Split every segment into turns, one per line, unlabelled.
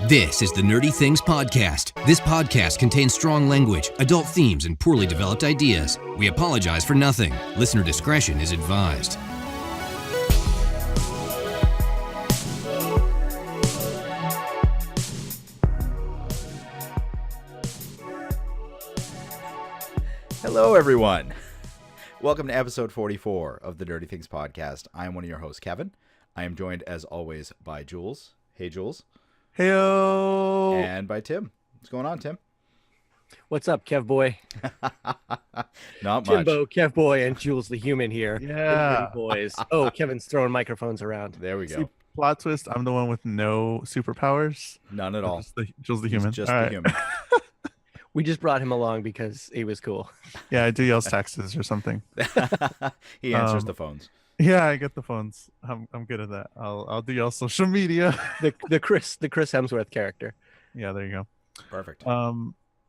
This is the Nerdy Things Podcast. This podcast contains strong language, adult themes, and poorly developed ideas. We apologize for nothing. Listener discretion is advised.
Hello, everyone. Welcome to episode 44 of the Nerdy Things Podcast. I am one of your hosts, Kevin. I am joined, as always, by Jules. Hey, Jules.
Heyo.
And by Tim. What's going on, Tim?
What's up, Kev Boy?
Not much.
Timbo, Kev Boy, and Jules the Human here.
Yeah.
Boys. Oh, Kevin's throwing microphones around.
There we go.
See, plot twist, I'm the one with no superpowers.
None at all.
Just the human.
He's just
All
the
right.
human.
We just brought him along because he was cool.
Yeah, I do y'all's taxes or something.
He answers the phones.
Yeah, I get the phones. I'm good at that. I'll do y'all social media.
The Chris Hemsworth character.
Yeah, there you go.
Perfect.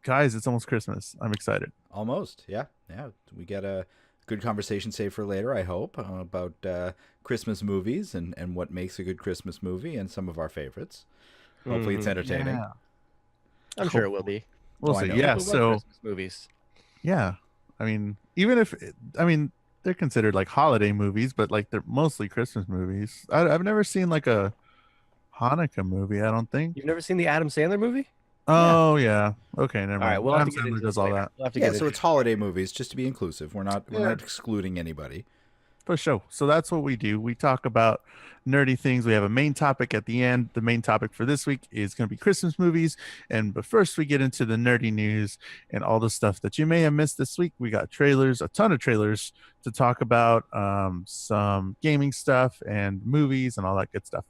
Guys, it's almost Christmas. I'm excited.
Almost. Yeah. We get a good conversation saved for later, I hope, about Christmas movies and what makes a good Christmas movie and some of our favorites. Hopefully it's entertaining.
Yeah.
I'm sure it will be.
We'll
Oh, I
see.
know.
Yeah,
People love
so
Christmas movies.
yeah. I mean, even if they're considered like holiday movies, but like they're mostly Christmas movies. I've never seen like a Hanukkah movie, I don't think.
You've never seen the Adam Sandler movie?
Oh yeah. Okay, never mind.
All right, we'll have
Adam
to get
Sandler
into
does
this
all
later.
that.
We'll have to
Yeah,
get
so
into
it's holiday movies, just to be inclusive. We're not
Yeah.
excluding anybody.
For sure. So that's what we do. We talk about nerdy things. We have a main topic at the end. The main topic for this week is going to be Christmas movies. But first, we get into the nerdy news and all the stuff that you may have missed this week. We got trailers, a ton of trailers to talk about, some gaming stuff and movies and all that good stuff.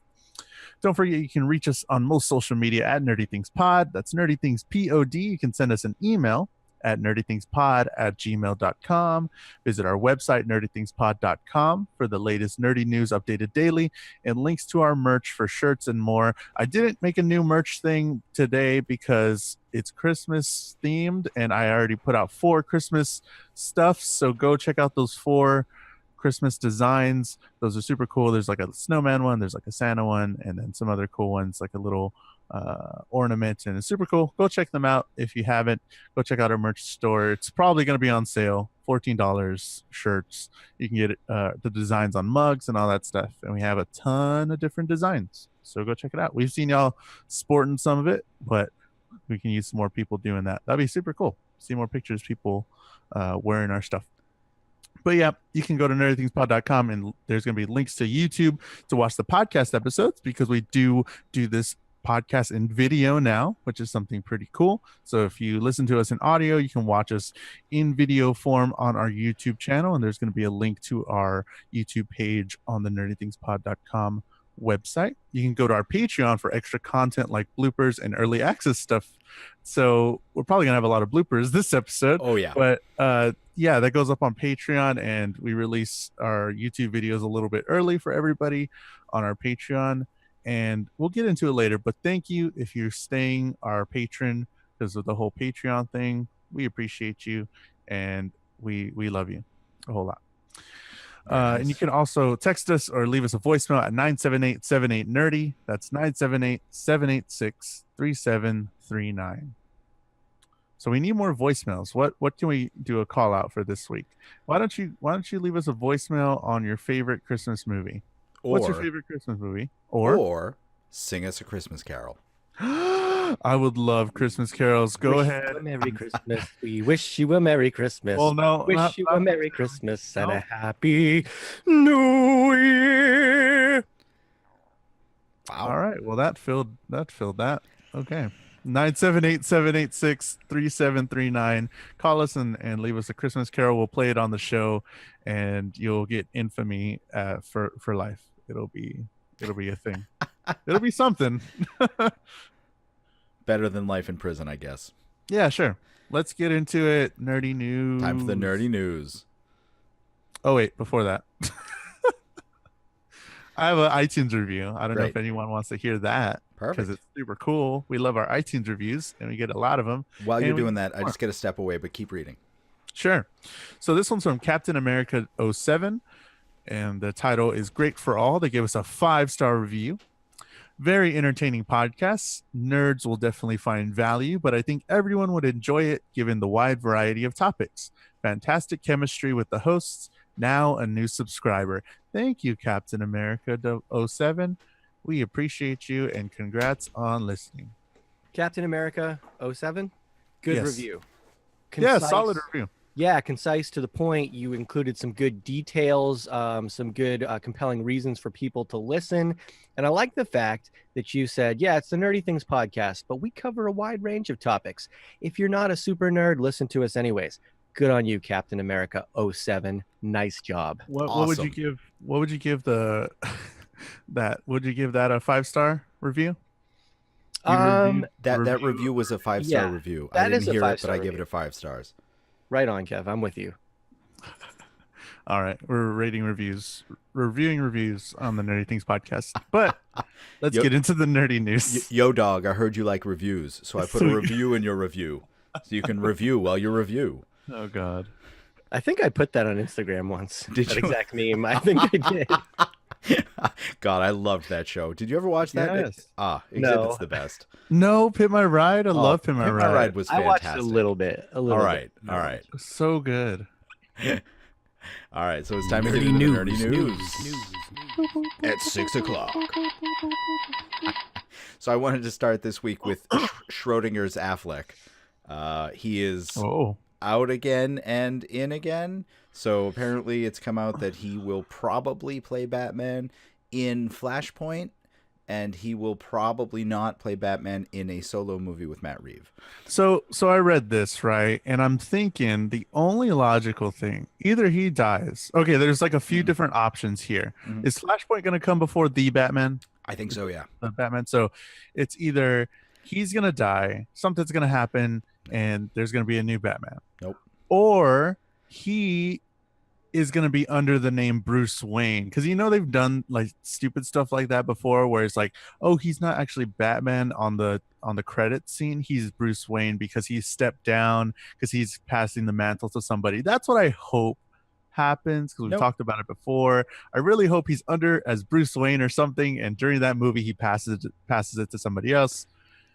Don't forget, you can reach us on most social media at Nerdy Things Pod. That's Nerdy Things POD. You can send us an email at nerdythingspod@gmail.com. Visit our website, nerdythingspod.com, for the latest nerdy news updated daily and links to our merch for shirts and more. I didn't make a new merch thing today because it's Christmas themed and I already put out 4 Christmas stuff. So go check out those 4 Christmas designs. Those are super cool. There's like a snowman one, there's like a Santa one, and then some other cool ones like a little ornament, and it's super cool. Go check them out. If you haven't, go check out our merch store. It's probably going to be on sale. $14 shirts. You can get the designs on mugs and all that stuff, and we have a ton of different designs, so go check it out. We've seen y'all sporting some of it, but we can use some more people doing that. That'd be super cool. See more pictures, people wearing our stuff. But yeah, you can go to nerdythingspod.com and there's going to be links to YouTube to watch the podcast episodes, because we do this podcast in video now, which is something pretty cool. So if you listen to us in audio, you can watch us in video form on our YouTube channel, and there's going to be a link to our YouTube page on the nerdythingspod.com website. You can go to our Patreon for extra content like bloopers and early access stuff. So we're probably gonna have a lot of bloopers this episode.
Oh, yeah.
But yeah, that goes up on Patreon, and we release our YouTube videos a little bit early for everybody on our Patreon, and we'll get into it later. But thank you if you're staying our patron because of the whole Patreon thing. We appreciate you, and we love you a whole lot. And you can also text us or leave us a voicemail at 978-78-NERDY. That's 978-786-3739. So we need more voicemails. What can we do a call out for this week? Why don't you leave us a voicemail on your favorite Christmas movie? What's your favorite Christmas movie?
Or sing us a Christmas carol.
I would love Christmas carols. Go ahead.
You a Merry Christmas. We wish you a Merry Christmas.
Well, no,
wish you a Merry Christmas and a Happy New Year.
Wow.
All right. Well, that filled that. Okay. 978-786-3739. Call us and leave us a Christmas carol. We'll play it on the show, and you'll get infamy for life. It'll be a thing. It'll be something.
Better than life in prison, I guess.
Yeah, sure. Let's get into it. Nerdy news.
Time for the nerdy news.
Oh wait, before that, I have an iTunes review. I don't know
Great.
if anyone wants to hear that.
Perfect.
Because it's super cool. We love our iTunes reviews, and we get a lot of them.
While you're
And we
doing
get
that, I
more.
just get to step away, but keep reading.
Sure. So this one's from Captain America 07, and the title is Great for All. They gave us a 5-star review. Very entertaining podcasts. Nerds will definitely find value, but I think everyone would enjoy it given the wide variety of topics. Fantastic chemistry with the hosts. Now a new subscriber. Thank you, Captain America 07. We appreciate you and congrats on listening.
Captain America 07. Good
Yes.
review.
Yeah, solid review.
Yeah, concise, to the point. You included some good details, some good compelling reasons for people to listen. And I like the fact that you said, yeah, it's the Nerdy Things podcast, but we cover a wide range of topics. If you're not a super nerd, listen to us anyways. Good on you, Captain America 07. Nice job.
What would you
Awesome.
give? What would you give the that? Would you give that a 5-star review? You reviewed-
That review was a 5-star
Yeah,
review.
that
I
is
didn't
a
hear it, but
5-star
I give it
review.
a 5 stars.
Right on, Kev. I'm with you.
All right, we're reviewing reviews on the Nerdy Things podcast. But let's
Yo-
get into the nerdy news.
Yo, dog, I heard you like reviews, so I put a
Sweet.
review in your review. So you can review while you review.
Oh God.
I think I put that on Instagram once.
Did
that
you?
exact meme. I think I did.
God, I loved that show. Did you ever watch that?
Yes.
Exhibit's
No.
the best.
No, Pit My Ride. I love Pit My
Pit
Ride.
was
I
fantastic.
watched a little bit.
All right, all right,
So good.
all right. So it's time to get
Nerdy
into the
news.
nerdy news at 6 o'clock. So I wanted to start this week with Schrodinger's Affleck. He is
Oh,
out again and in again. So apparently it's come out that he will probably play Batman in Flashpoint, and he will probably not play Batman in a solo movie with Matt Reeves.
so I read this right, and I'm thinking the only logical thing, either he dies. Okay, there's like a few different options here.
Mhm.
Is Flashpoint going to come before the Batman?
I think so, yeah.
The Batman. So it's either he's gonna die, something's gonna happen, and there's gonna be a new Batman.
Nope.
Or he is gonna be under the name Bruce Wayne, because they've done like stupid stuff like that before, where it's like, oh, he's not actually Batman on the credit scene. He's Bruce Wayne because he stepped down because he's passing the mantle to somebody. That's what I hope happens, because we've
Nope.
talked about it before. I really hope he's under as Bruce Wayne or something, and during that movie he passes it to somebody else.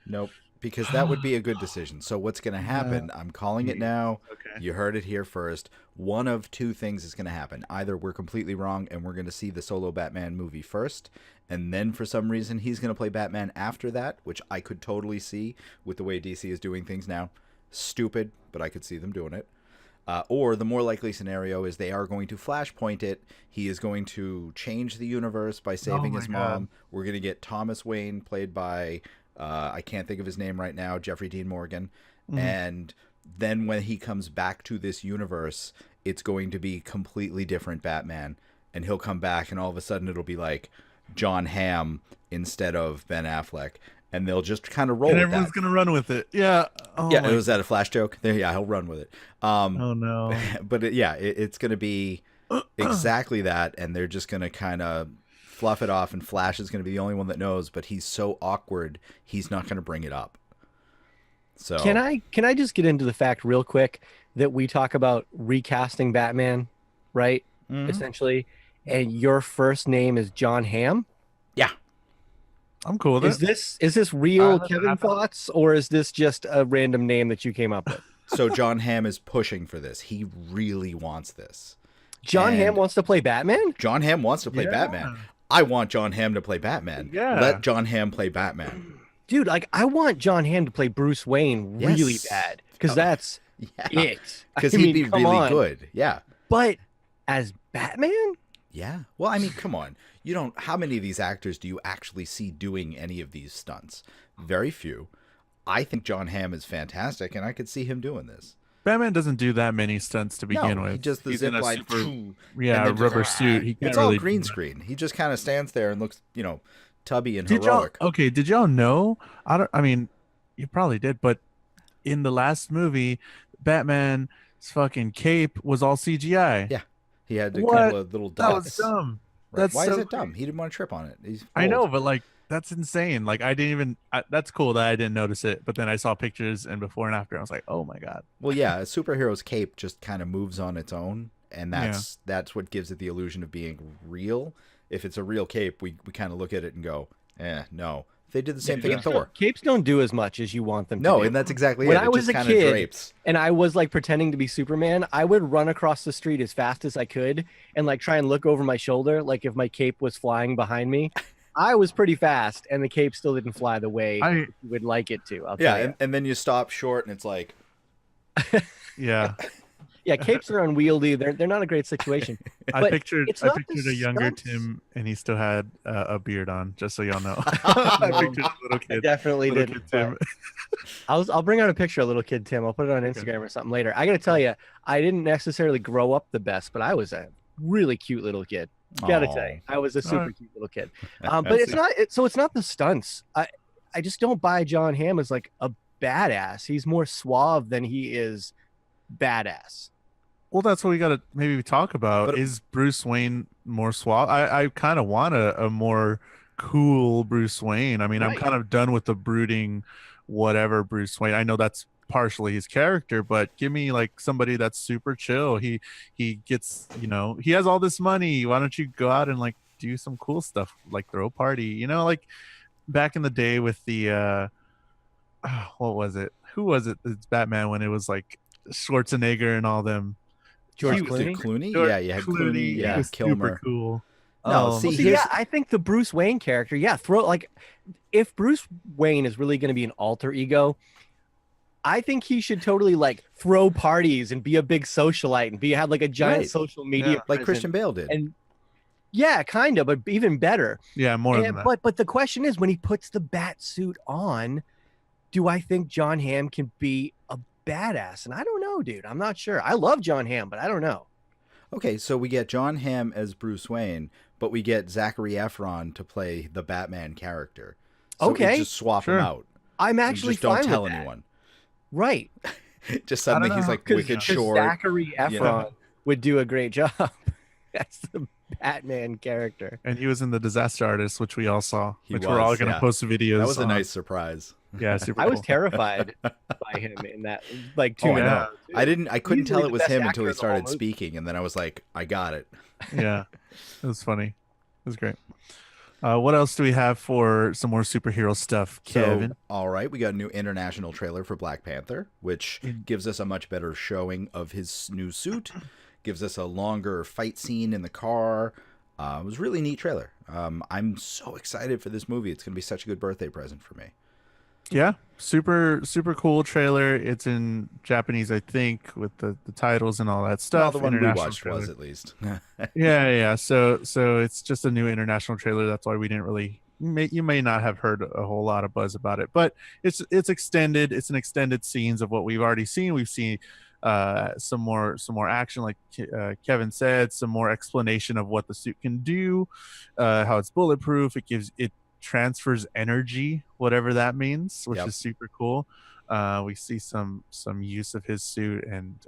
Nope. Because that would be a good decision. So what's going to happen? I'm calling it now.
Okay.
You heard it here first. One of two things is going to happen. Either we're completely wrong and we're going to see the solo Batman movie first, and then for some reason he's going to play Batman after that, which I could totally see with the way DC is doing things now. Stupid, but I could see them doing it. Or the more likely scenario is they are going to Flashpoint it. He is going to change the universe by saving
my
his
God.
mom. We're going to get Thomas Wayne played by, I can't think of his name right now, Jeffrey Dean Morgan. And then when he comes back to this universe, it's going to be completely different Batman. And he'll come back and all of a sudden it'll be like John Hamm instead of Ben Affleck. And they'll just kind of roll
And
with
everyone's
that.
gonna run with it. Yeah. Oh,
Yeah,
my-
was that a Flash joke? There, yeah, he'll run with it.
oh no.
But it's going to be exactly that, and they're just going to kind of fluff it off, and Flash is going to be the only one that knows, but he's so awkward, he's not going to bring it up. So
Can I just get into the fact real quick that we talk about recasting Batman, right?
Mhm.
Essentially, and your first name is John Hamm.
Yeah,
I'm cool with it.
Is this real
Uh,
Kevin
uh,
thoughts, or is this just a random name that you came up with?
so John Hamm is pushing for this. He really wants this.
John
And-
Hamm wants to play Batman?
John Hamm wants to play
Yeah.
Batman. I want John Hamm to play Batman.
Yeah.
Let John Hamm play Batman.
Dude, like I want John Hamm to play Bruce Wayne really
Yes.
bad, because that's
Yeah,
it.
because
I
he'd
mean,
be
come
really
on.
good. Yeah.
But as Batman?
Yeah. Well, I mean, come on. You don't. How many of these actors do you actually see doing any of these stunts? Very few. I think John Hamm is fantastic, and I could see him doing this.
Batman doesn't do that many stunts to begin
No,
with.
he just the
He's
zip
in a
line.
super-
and
yeah,
then just-
rubber suit. He can't
It's all
really
green
do that.
screen. He just kind of stands there and looks, tubby and
Did y'all?
heroic.
Okay, did y'all know? I mean, you probably did, but in the last movie, Batman's fucking cape was all CGI.
Yeah, he had a
What?
couple of little
That
dots.
was dumb.
Right.
That's
Why is
so
it dumb? He didn't want to trip on it. He's
I know,
old.
but like that's insane. Like I didn't even. That's cool that I didn't notice it. But then I saw pictures and before and after, I was like, oh my god.
Well, yeah, a superhero's cape just kind of moves on its own, and that's what gives it the illusion of being real. If it's a real cape, we kind of look at it and go, No. They did the same thing in Thor.
Capes don't do as much as you want them to
No,
do.
and that's exactly
When
it.
I
It
was
just
a
kind of
kid,
drapes.
and I was like pretending to be Superman, I would run across the street as fast as I could and like try and look over my shoulder, like if my cape was flying behind me. I was pretty fast, and the cape still didn't fly the way you would like it to. I'll tell you.
And then you stop short, and it's like,
Yeah.
Yeah, capes are unwieldy. They're not a great situation.
I
But
pictured
it's not the
a younger
stunts.
Tim, and he still had a beard on. Just so y'all know, I pictured a little
I
kid.
definitely
little
didn't.
kid Tim.
I'll bring out a picture of little kid Tim. I'll put it on Instagram or something later. I got to tell you, I didn't necessarily grow up the best, but I was a really cute little kid. Gotta tell you, I was a super cute little kid. But it's not. So it's not the stunts. I just don't buy John Hamm as like a badass. He's more suave than he is badass.
Well, that's what we got to maybe talk about.
But-
Is Bruce Wayne more suave? I kind of want a more cool Bruce Wayne. I mean, I'm
Right.
kind of done with the brooding, whatever Bruce Wayne. I know that's partially his character, but give me like somebody that's super chill. He gets, he has all this money. Why don't you go out and like do some cool stuff, like throw a party? Like back in the day with the what was it? Who was it? It's Batman when it was like Schwarzenegger and all them.
George
He was
Clooney.
Clooney? Yeah, you had Clooney.
He
Yeah,
was
Kilmer.
super cool.
No, see,
See,
here's-
yeah, I think the Bruce Wayne character, if Bruce Wayne is really going to be an alter ego, I think he should totally like throw parties and be a big socialite and have like a giant
Right.
social media
Yeah.
like
presence.
Christian Bale did.
And yeah, kind of, but even better.
Yeah, more than that.
But the question is, when he puts the bat suit on, do I think John Hamm can be a badass? And I don't know, dude. I'm not sure. I love John Hamm, but I don't know.
Okay, so we get John Hamm as Bruce Wayne, but we get Zachary Efron to play the Batman character. So we
Okay.
just swap
Sure.
him out.
I'm
And
actually
just don't
fine
tell
with that.
anyone.
Right.
Just suddenly
know
he's
how-
like
'Cause-
wicked
'cause
short.
Zachary Efron
you know?
would do a great job. That's the Batman character.
And he was in the Disaster Artist, which we all saw,
He
which we're all
was,
going to
yeah.
post videos.
That was a
on.
nice surprise.
Yeah, super.
I was
cool.
terrified by him in that like 2
Oh, I
minutes.
know. I couldn't
Easily
tell
the
it was
best
him
actor
until he
of the whole
started
movie.
speaking, and then I was like, I got it.
Yeah, it was funny. It was great. What else do we have for some more superhero stuff, Kevin?
So, all right, we got a new international trailer for Black Panther, which gives us a much better showing of his new suit, gives us a longer fight scene in the car. It was a really neat trailer. I'm so excited for this movie. It's going to be such a good birthday present for me.
Yeah, super cool trailer. It's in Japanese, I think, with the titles and all that
Well,
stuff.
the one we
International
watched
trailer.
was at least.
Yeah. So it's just a new international trailer. That's why we didn't really. You may not have heard a whole lot of buzz about it, but it's extended. It's an extended scenes of what we've already seen. We've seen some more action, like Kevin said, some more explanation of what the suit can do, how it's bulletproof. It transfers energy, whatever that means, which
Yep.
is super cool. We see some use of his suit and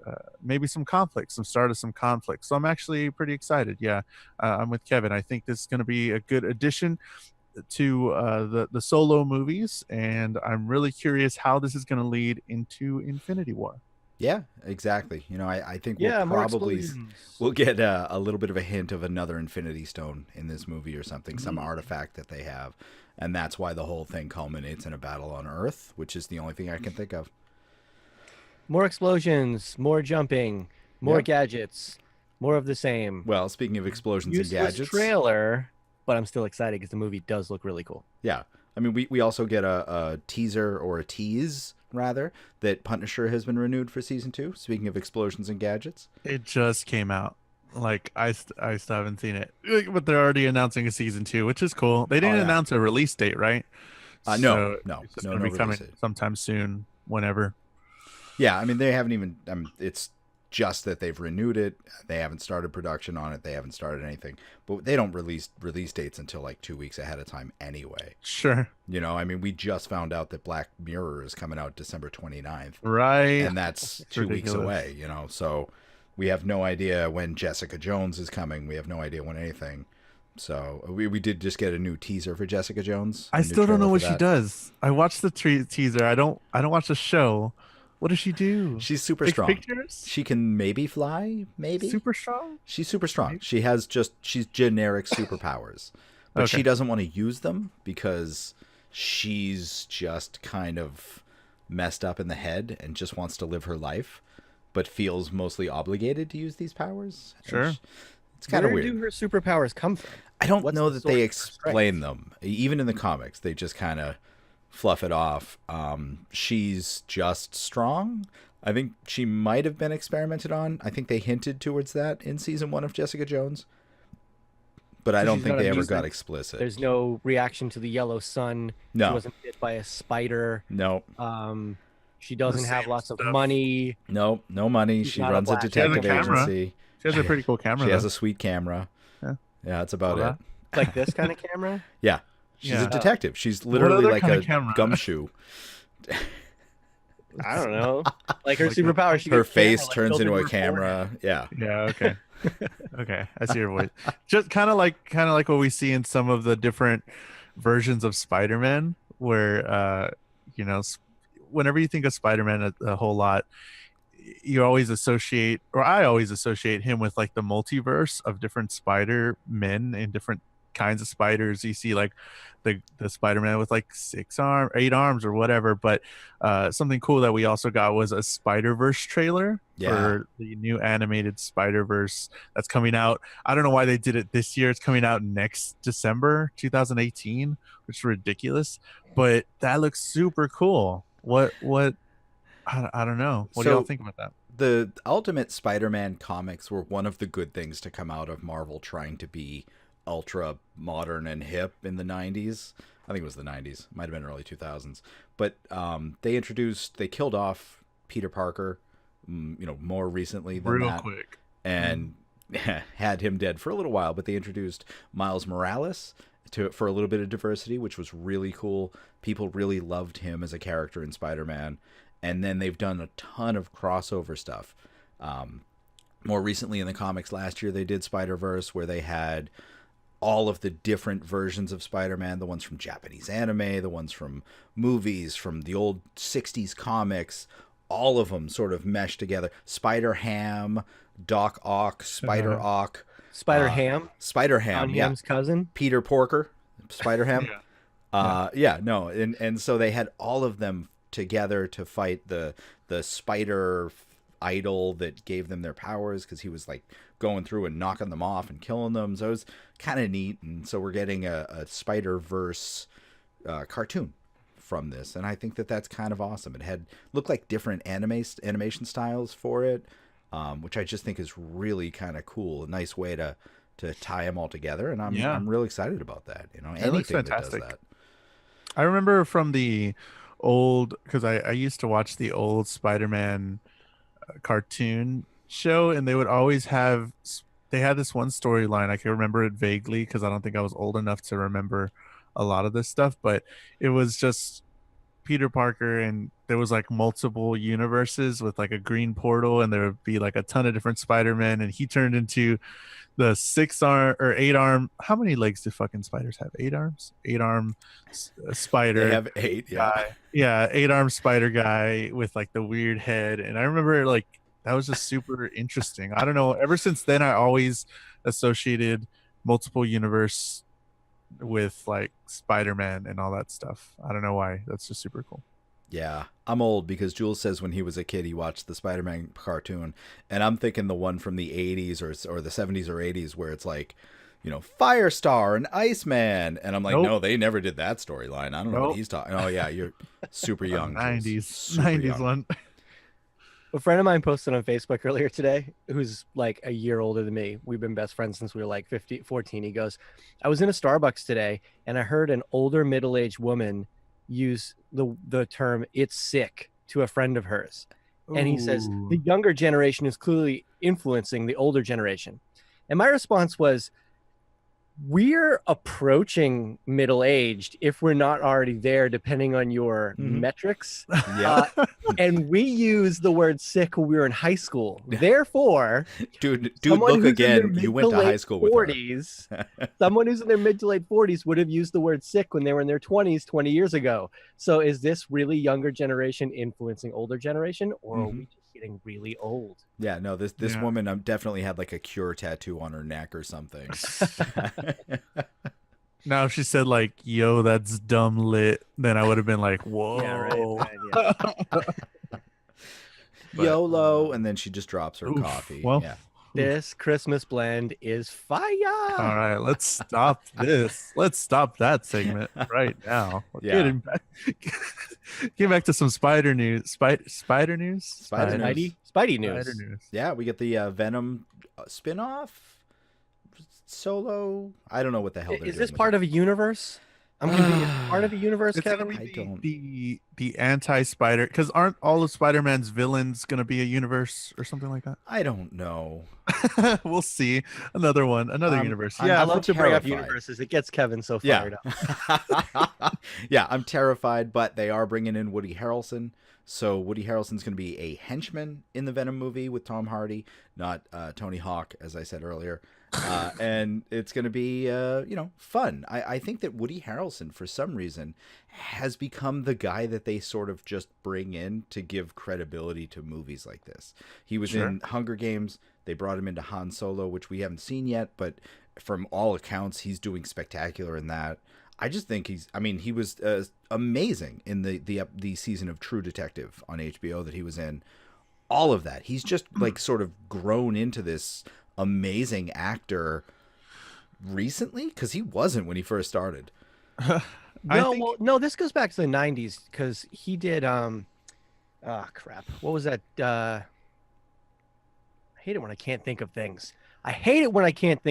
maybe some start of some conflict. So I'm actually pretty excited. Yeah, I'm with Kevin. I think this is going to be a good addition to the solo movies, and I'm really curious how this is going to lead into Infinity War.
Yeah, exactly. I think
Yeah,
we'll
more
probably
explosions.
we'll get a little bit of a hint of another Infinity Stone in this movie or something, some artifact that they have, and that's why the whole thing culminates in a battle on Earth, which is the only thing I can think of.
More explosions, more jumping, more
Yep.
gadgets, more of the same.
Well, speaking of explosions
Useless
and gadgets,
trailer, but I'm still excited because the movie does look really cool.
yeah, I mean we also get a teaser or a tease rather that Punisher has been renewed for season 2. Speaking of explosions and gadgets,
It just came out. Like I still haven't seen it, but they're already announcing a season 2, which is cool. They didn't
yeah.
announce a release date, right?
No,
It's
no
just
no
gonna be coming
release date.
sometime soon, whenever.
Yeah, I mean they haven't even. It's just that they've renewed it. They haven't started production on it. They haven't started anything. But they don't release dates until like 2 weeks ahead of time anyway.
Sure.
I mean, we just found out that Black Mirror is coming out December 29th,
Right.
and that's 2 weeks
ridiculous.
away. So we have no idea when Jessica Jones is coming. We have no idea when anything. So we did just get a new teaser for Jessica Jones.
I
a new
still don't know
trailer
what
for
she
that.
does. I watched the teaser. I don't watch the show. What does she do?
She's super
Takes
strong.
pictures?
She can maybe fly, maybe.
Super strong?
She's super strong. She's generic superpowers. but she
Okay.
doesn't want to use them because she's just kind of messed up in the head and just wants to live her life, but feels mostly obligated to use these powers. And
Sure.
it's kind of
Where
weird.
do her superpowers come from?
I don't
What's
know
the
that they
source of her strength?
explain them. Even in the comics, they just kind of fluff it off. She's just strong. I think she might have been experimented on. I think they hinted towards that in season 1 of Jessica Jones, but I
So
don't
she's
think
not
they
a
ever
mutant?
got explicit.
There's no reaction to the yellow sun. She
No,
wasn't bit by a spider.
no,
She doesn't have
same
lots of
stuff.
money.
no money.
She's
She
not a
runs a
black
detective
She has a camera.
agency.
She has a pretty cool camera.
She has
though.
a sweet camera.
Yeah.
Yeah, that's about
Well,
it.
Like this kind of camera.
Yeah, she's
Yeah.
a detective. She's literally
other
like
kind
a
of camera?
gumshoe.
I don't know. Like her
Like
superpower. She
Her
gets camera,
face
like,
turns
built
into a
her forehead.
camera. Yeah.
Yeah. Okay. Okay. I see your voice. Just kind of like what we see in some of the different versions of Spider-Man, where whenever you think of Spider-Man a whole lot, you always associate, or I always associate him with like the multiverse of different Spider-Men and different kinds of spiders. You see like the Spider-Man with like 8 arms or whatever. But something cool that we also got was a Spider-Verse trailer
Yeah.
for the new animated Spider-Verse that's coming out. I don't know why they did it this year. It's coming out next December 2018, which is ridiculous, but that looks super cool. What I don't know. What do y'all
So-
think about that?
The Ultimate Spider-Man comics were one of the good things to come out of Marvel trying to be ultra modern and hip in the 90s. I think it was the 90s. Might have been early 2000s. But they killed off Peter Parker, more recently than
Real
that.
quick.
And had him dead for a little while, but they introduced Miles Morales for a little bit of diversity, which was really cool. People really loved him as a character in Spider-Man. And then they've done a ton of crossover stuff. More recently in the comics last year, they did Spider-Verse, where they had all of the different versions of Spider-Man, the ones from Japanese anime, the ones from movies, from the old 60s comics, all of them sort of meshed together. Spider-Ham, Doc Ock, Spider-Ock,
Spider-Ham.
Spider-Ham,
John
yeah.
Hamm's cousin.
Peter Porker, Spider-Ham.
Yeah.
And so they had all of them together to fight the spider idol that gave them their powers, because he was like going through and knocking them off and killing them. So it was kind of neat. And so we're getting a Spider-Verse cartoon from this, and I think that that's kind of awesome. It looked like different animation styles for it, which I just think is really kind of cool. A nice way to tie them all together, and I'm real excited about that.
It looks
Anything that does
fantastic.
that.
I remember from the old, because I used to watch the old Spider-Man cartoon show, and they would always they had this one storyline. I can remember it vaguely because I don't think I was old enough to remember a lot of this stuff, but it was just Peter Parker, and there was like multiple universes with like a green portal, and there would be like a ton of different Spider-Men, and he turned into the 6-arm or 8-arm. How many legs do fucking spiders have? 8 arms? 8-arm spider.
They have 8, yeah.
guy. Yeah, 8-arm spider guy with like the weird head. And I remember like that was just super interesting. I don't know. Ever since then, I always associated multiple universe with like Spider-Man and all that stuff. I don't know why. That's just super cool.
Yeah, I'm old because Jules says when he was a kid he watched the Spider-Man cartoon, and I'm thinking the one from the 80s or the 70s or 80s where it's like, Firestar and Iceman, and I'm like,
Nope.
no, they never did that storyline. I don't know what
Nope.
he's talking. Oh yeah, you're super young. Jules.
90s
Super
90s
young.
one.
A friend of mine posted on Facebook earlier today, who's like a year older than me. We've been best friends since we were like 14. He goes, I was in a Starbucks today and I heard an older middle-aged woman use the term "it's sick" to a friend of hers. And he says
Ooh.
the younger generation is clearly influencing the older generation. And my response was, we're approaching middle-aged if we're not already there, depending on your
Mhm.
metrics.
Yeah,
And we used the word sick when we were in high school. Therefore,
dude,
someone
look
who's in
again.
their
You
mid
went to
late
high school with her.
40s, someone who's in their mid to late 40s would have used the word sick when they were in their 20s 20 years ago. So is this really younger generation influencing older generation, or are we just getting really old?
Yeah, no, this
Yeah.
woman definitely had like a Cure tattoo on her neck or something.
Now, if she said like, "Yo, that's dumb lit," then I would have been like, "Whoa."
Yeah, right. Yeah.
But,
YOLO, and then she just drops her
oof,
coffee.
well,
Yeah.
This Christmas blend is fire.
All right, let's stop this. Let's stop that segment right now.
Yeah.
Get back to some spider news. Spider news.
Spider news.
Spidey news.
Spider news.
Yeah, we get the Venom spin-off solo. I don't know what the hell they're
Is
doing
this
with
part
it.
of a universe? I'm confused. Part of a universe,
It's
Kevin?
gonna
I
be
don't-
the anti-spider, because aren't all of Spider-Man's villains gonna be a universe or something like that?
I don't know.
We'll see. Another universe.
I'm-
Yeah,
I love to bring up
terrified.
universes. It gets Kevin so fired up.
Yeah, I'm terrified, but they are bringing in Woody Harrelson. So Woody Harrelson's going to be a henchman in the Venom movie with Tom Hardy, not Tony Hawk, as I said earlier. And it's going to be, fun. I think that Woody Harrelson, for some reason, has become the guy that they sort of just bring in to give credibility to movies like this. He was
Sure.
in Hunger Games. They brought him into Han Solo, which we haven't seen yet, but from all accounts, he's doing spectacular in that. I just think he was amazing in the season of True Detective on HBO that he was in. All of that. He's just like sort of grown into this amazing actor recently, because he wasn't when he first started.
No, this goes back to the 90s because he did crap. What was that? I hate it when I can't think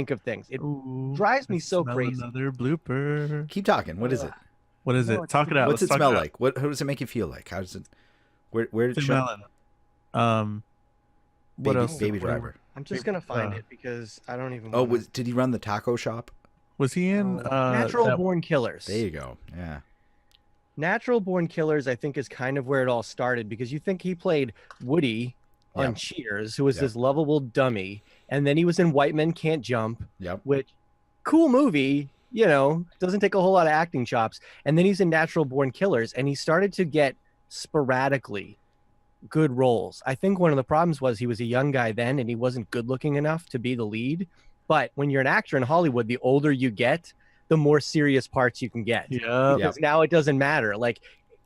of things. It
Ooh,
drives me
I
so
smell
crazy.
Another blooper.
Keep talking. What is it?
What is
No,
it?
it's-
Talk it out.
What's
Let's
it
talk
smell
out.
like? How does it make you feel like? How does it? Where did it
Tim
show?
Allen. What
Baby,
else?
Baby
What-
Driver.
I'm just gonna find
Uh,
it because I don't even.
Oh,
wanna-
did he run the taco shop?
Was he in
Natural
that-
Born Killers.
There you go. Yeah.
Natural Born Killers, I think, is kind of where it all started because you think he played Woody on
Yep.
Cheers, who was
Yep.
this lovable dummy, and then he was in White Men Can't Jump,
Yep.
which cool movie, doesn't take a whole lot of acting chops, and then he's in Natural Born Killers, and he started to get sporadically good roles. I think one of the problems was he was a young guy then, and he wasn't good looking enough to be the lead. But when you're an actor in Hollywood, the older you get, the more serious parts you can get.
Yeah.
Yeah.
Because now it doesn't matter. Like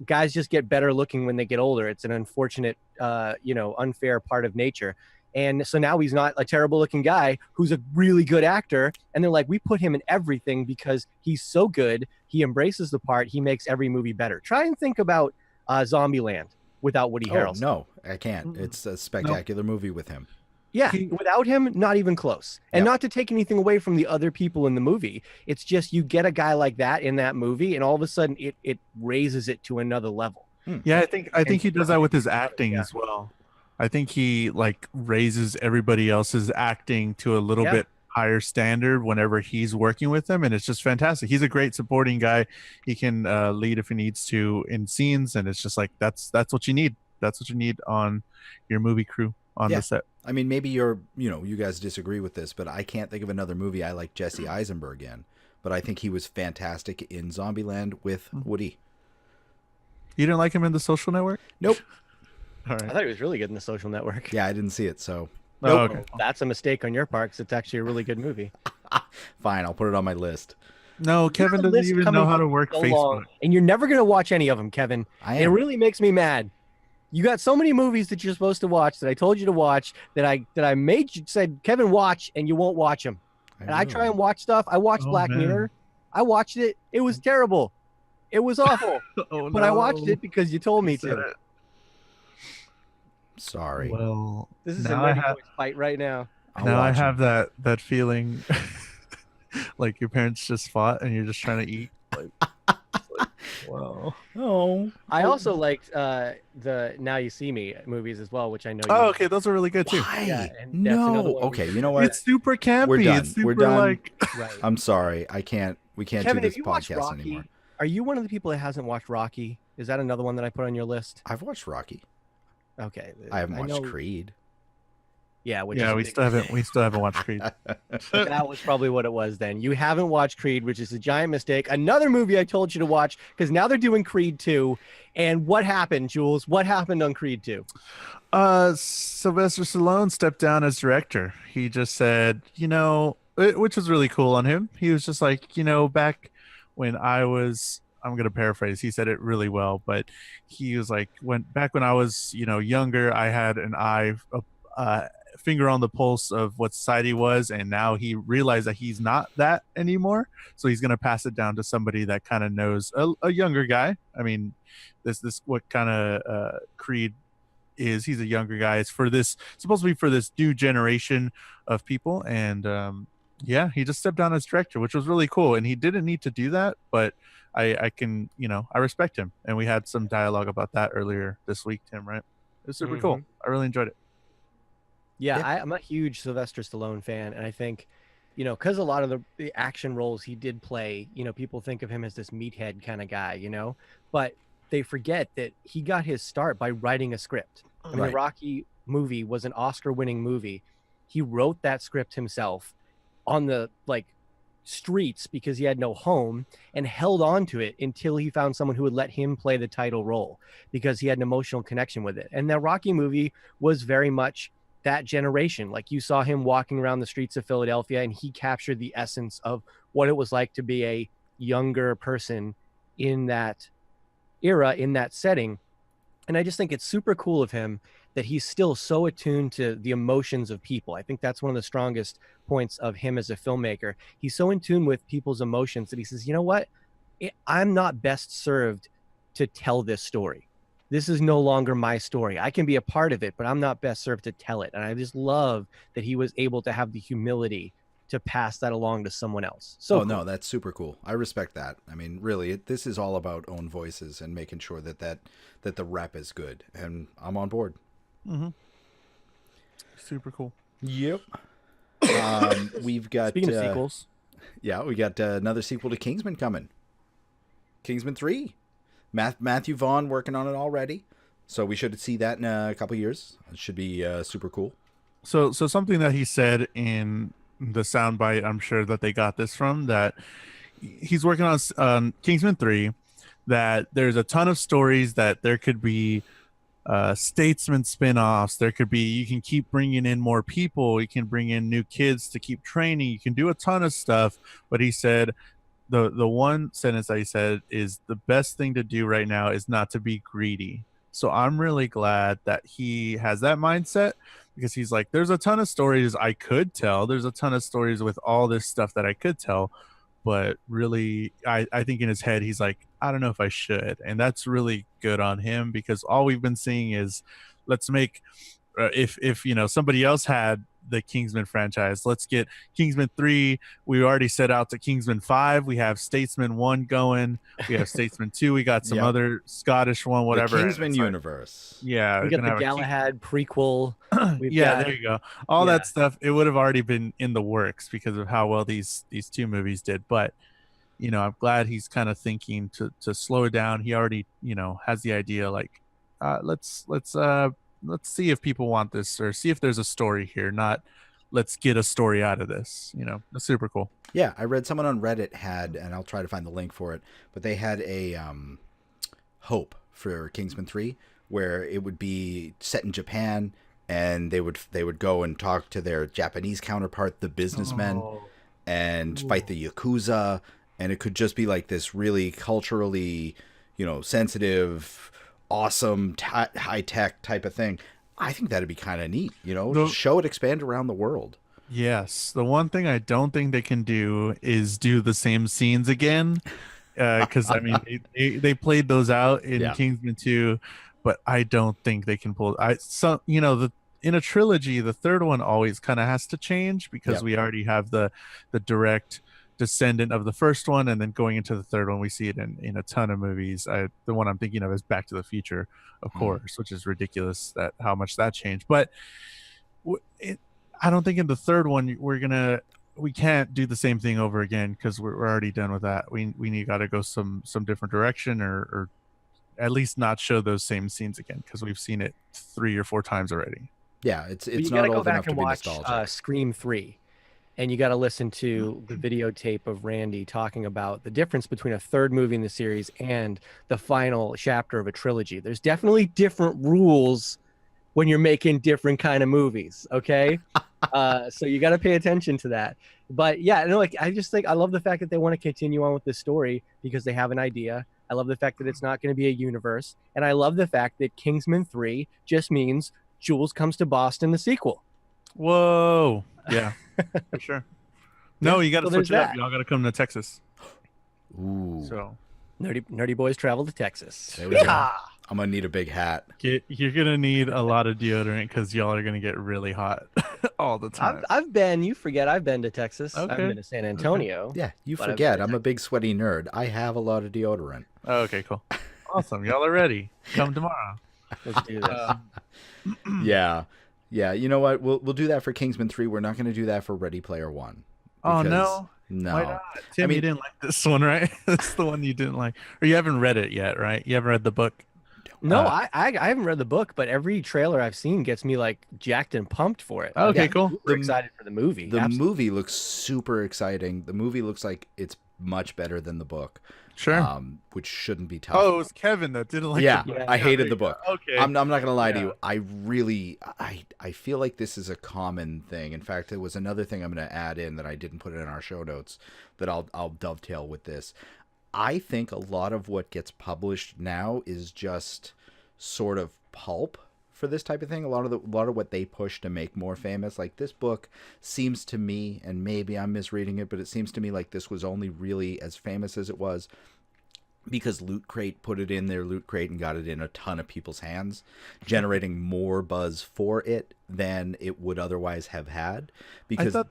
guys just get better looking when they get older. It's an unfortunate, unfair part of nature. And so now he's not a terrible looking guy who's a really good actor. And they're like, we put him in everything because he's so good. He embraces the part. He makes every movie better. Try and think about Zombieland without Woody
Oh,
Harrelson.
no, I can't. It's a spectacular movie with him.
Yeah, without him, not even close. And
Yep.
not to take anything away from the other people in the movie. It's just you get a guy like that in that movie, and all of a sudden it raises it to another level.
Yeah, I think he does that with his
Yeah.
acting as well. I think he like raises everybody else's acting to a little
Yeah.
bit higher standard whenever he's working with them, and it's just fantastic. He's a great supporting guy. He can lead if he needs to in scenes, and it's just like that's what you need. That's what you need on your movie crew on
Yeah.
the set.
I mean, maybe you guys disagree with this, but I can't think of another movie I like Jesse Eisenberg in. But I think he was fantastic in Zombieland with Woody.
You didn't like him in The Social Network?
Nope.
All
I
right.
thought he was really good in The Social Network.
Yeah, I didn't see it, so
Oh,
Nope.
okay.
That's a mistake on your part because it's actually a really good movie.
fine. I'll put it on my list.
No, Kevin
Your
doesn't
list
even
coming
know how to
up
work
so
Facebook.
long, and you're never going to watch any of them, Kevin.
I
It
am.
really makes me mad. You got so many movies that you're supposed to watch that I told you to watch that I made you said Kevin watch and you won't watch them. And I try and watch stuff. I watched
Oh,
Black
man.
Mirror. I watched it. It was terrible. It was awful.
Oh,
But I watched
no.
it because you told me
You said
to.
it.
Sorry.
Well,
This is a
now I
nerdy
have
boys fight right now.
I'll
now I
watch 'em.
have that feeling like your parents just fought and you're just trying to eat. Like, wow.
Oh.
I also liked the Now You See Me movies as well, which I know you
Oh, okay, those are really good too.
Why?
Yeah, and that's another
No.
one
Okay, you know what?
It's super campy.
We're done.
It's super
We're done.
like
Right.
I'm sorry. We can't
Kevin,
do
if
this
you watch
podcast
Rocky,
anymore.
are you one of the people that hasn't watched Rocky? Is that another one that I put on your list?
I've watched Rocky.
Okay.
I haven't watched
know-
Creed.
Yeah, which
yeah,
is a
we
big-
still haven't watched Creed.
That was probably what it was then. You haven't watched Creed, which is a giant mistake. Another movie I told you to watch because now they're doing Creed 2. And what happened, Jules? What happened on Creed 2?
Sylvester Stallone stepped down as director. He just said, which was really cool on him. He was just like, back when I was, I'm going to paraphrase, he said it really well, but he was like, when I was, younger, I had an eye, finger on the pulse of what society was, and now he realized that he's not that anymore, so he's going to pass it down to somebody that kind of knows, a younger guy. I mean, this what kind of Creed is. He's a younger guy. It's supposed to be for this new generation of people, and yeah, he just stepped down as director, which was really cool, and he didn't need to do that, but I can, I respect him, and we had some dialogue about that earlier this week, Tim, right? It was super cool. I really enjoyed it.
Yeah, I'm a huge Sylvester Stallone fan, and I think, because a lot of the action roles he did play, people think of him as this meathead kind of guy, but they forget that he got his start by writing a script. I mean, the Rocky movie was an Oscar-winning movie. He wrote that script himself on the streets because he had no home, and held on to it until he found someone who would let him play the title role because he had an emotional connection with it. And that Rocky movie was very much that generation. Like, you saw him walking around the streets of Philadelphia, and he captured the essence of what it was like to be a younger person in that era, in that setting. And I just think it's super cool of him that he's still so attuned to the emotions of people. I think that's one of the strongest points of him as a filmmaker. He's so in tune with people's emotions that he says, you know what? I'm not best served to tell this story. This is no longer my story. I can be a part of it, but I'm not best served to tell it. And I just love that he was able to have the humility to pass that along to someone else. So
no, that's super cool. I respect that. I mean, really, this is all about own voices and making sure that the rep is good. And I'm on board.
Mm-hmm. Super cool.
Yep. We've got
speaking of sequels.
Yeah, we got another sequel to Kingsman coming. Kingsman 3. Matthew Vaughn working on it already, so we should see that in a couple years. It should be super cool.
So something that he said in the soundbite, I'm sure that they got this from, that he's working on Kingsman 3, that there's a ton of stories, that there could be Statesman spin-offs, there could be, you can keep bringing in more people, you can bring in new kids to keep training, you can do a ton of stuff. But he said the one sentence that he said is, the best thing to do right now is not to be greedy. So I'm really glad that he has that mindset, because he's like, there's a ton of stories I could tell, there's a ton of stories with all this stuff that I could tell, but really I think in his head he's like, I don't know if I should. And that's really good on him, because all we've been seeing is, let's make if somebody else had the Kingsman franchise, let's get Kingsman 3. We already set out to Kingsman 5. We have Statesman 1 going. We have Statesman 2. We got some other Scottish one, whatever.
The Kingsman universe.
Yeah.
We got the Galahad prequel.
There you go. All that stuff, it would have already been in the works because of how well these two movies did. But, I'm glad he's kind of thinking to slow it down. He already, has the idea, like, let's see if people want this, or see if there's a story here, not let's get a story out of this. That's super cool.
Yeah, I read someone on Reddit had, and I'll try to find the link for it, but they had a hope for Kingsman 3 where it would be set in Japan, and they would go and talk to their Japanese counterpart, the businessmen, and fight the Yakuza, and it could just be like this really culturally, sensitive, awesome, high-tech type of thing. I think that'd be kind of neat, show it expand around the world.
Yes. The one thing I don't think they can do is do the same scenes again, because I mean they played those out in Kingsman 2, but I don't think they can pull. In a trilogy, the third one always kind of has to change, because we already have the direct descendant of the first one, and then going into the third one we see it in a ton of movies. The one I'm thinking of is Back to the Future, of course, which is ridiculous that how much that changed. But I don't think in the third one we can't do the same thing over again, because we're already done with that. We got to go some different direction, or at least not show those same scenes again, because we've seen it 3 or 4 times already.
Yeah, it's
you
not
gotta
old
go
enough
back
to
and
be
watch
nostalgic.
Scream 3. And you got to listen to the videotape of Randy talking about the difference between a third movie in the series and the final chapter of a trilogy. There's definitely different rules when you're making different kind of movies, okay? So you got to pay attention to that. But yeah, no, like I just think I love the fact that they want to continue on with this story because they have an idea. I love the fact that it's not going to be a universe, and I love the fact that Kingsman 3 just means Jules Comes to Boston, the sequel.
Whoa. Yeah, for sure. No, you got to
So
switch it
there's
up.
that.
Y'all got to come to Texas.
Ooh.
So
Nerdy boys travel to Texas.
There we go.
Yeah.
I'm gonna need a big hat.
you're gonna need a lot of deodorant because y'all are gonna get really hot all the time.
I've been. You forget I've been to Texas. I've
Okay.
been to San Antonio.
Yeah, you
But I've
forget.
been
I'm a big sweaty nerd. I have a lot of deodorant.
Oh, okay, cool. Awesome. Y'all are ready. Come tomorrow.
Let's do this.
Yeah. Yeah, you know what? We'll do that for Kingsman 3. We're not going to do that for Ready Player One.
Oh,
because-
no.
No.
Why not? Tim,
mean-
you didn't like this one, right? That's the one you didn't like. Or you haven't read it yet, right? You haven't read the book.
No, I haven't read the book, but every trailer I've seen gets me like jacked and pumped for it.
Okay,
Yeah.
cool.
We're excited for the movie.
The
Absolutely.
movie looks super exciting. The movie looks like it's much better than the book,
Sure.
which shouldn't be tough.
Oh, it was Kevin that didn't like
yeah,
the book.
Yeah.
I hated
there
the
you go.
book.
Okay.
I'm not gonna lie to
Yeah.
you. I really, I feel like this is a common thing. In fact, it was another thing I'm gonna add in that I didn't put in our show notes that I'll dovetail with this. I think a lot of what gets published now is just sort of pulp for this type of thing. A lot of what they push to make more famous, like this book, seems to me, and maybe I'm misreading it, but it seems to me like this was only really as famous as it was because Loot Crate put it in their Loot Crate and got it in a ton of people's hands, generating more buzz for it than it would otherwise have had. Because
I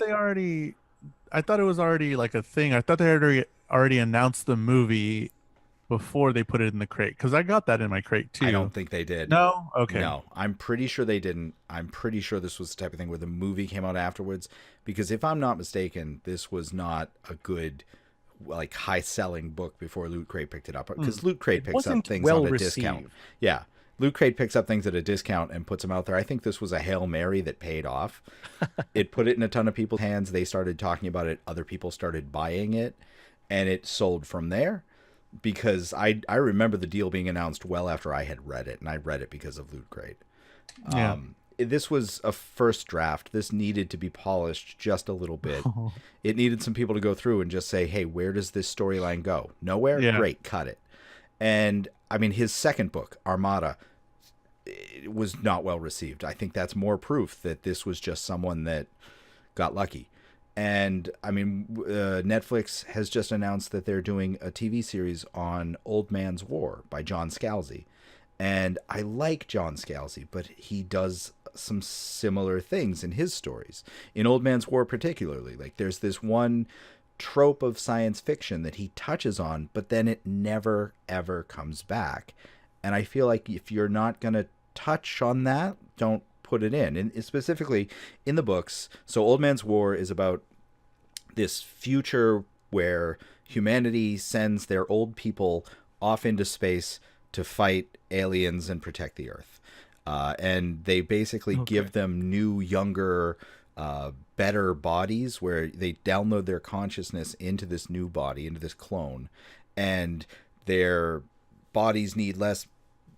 thought it was already like a thing. I thought they had already announced the movie before they put it in the crate because I got that in my crate too.
I don't think they did.
No? Okay.
No, I'm pretty sure they didn't. I'm pretty sure this was the type of thing where the movie came out afterwards. Because if I'm not mistaken, this was not a good, like, high-selling book before Loot Crate picked it up. Because Loot Crate picks up
wasn't
things
well
on a
received.
discount. Yeah, Loot Crate picks up things at a discount and puts them out there. I think this was a Hail Mary that paid off. It put it in a ton of people's hands. They started talking about it. Other people started buying it, and it sold from there. Because I remember the deal being announced well after I had read it, and I read it because of Loot Crate.
Yeah.
This was a first draft. This needed to be polished just a little bit. It needed some people to go through and just say, hey, where does this storyline go? Nowhere?
Yeah.
Great, cut it. And, I mean, his second book, Armada, it was not well received. I think that's more proof that this was just someone that got lucky. And I mean, Netflix has just announced that they're doing a TV series on Old Man's War by John Scalzi. And I like John Scalzi, but he does some similar things in his stories. In Old Man's War particularly, like there's this one trope of science fiction that he touches on, but then it never, ever comes back. And I feel like if you're not going to touch on that, don't put it in. And specifically in the books, so Old Man's War is about this future where humanity sends their old people off into space to fight aliens and protect the Earth. And they basically give them new, younger, better bodies where they download their consciousness into this new body, into this clone. And their bodies need less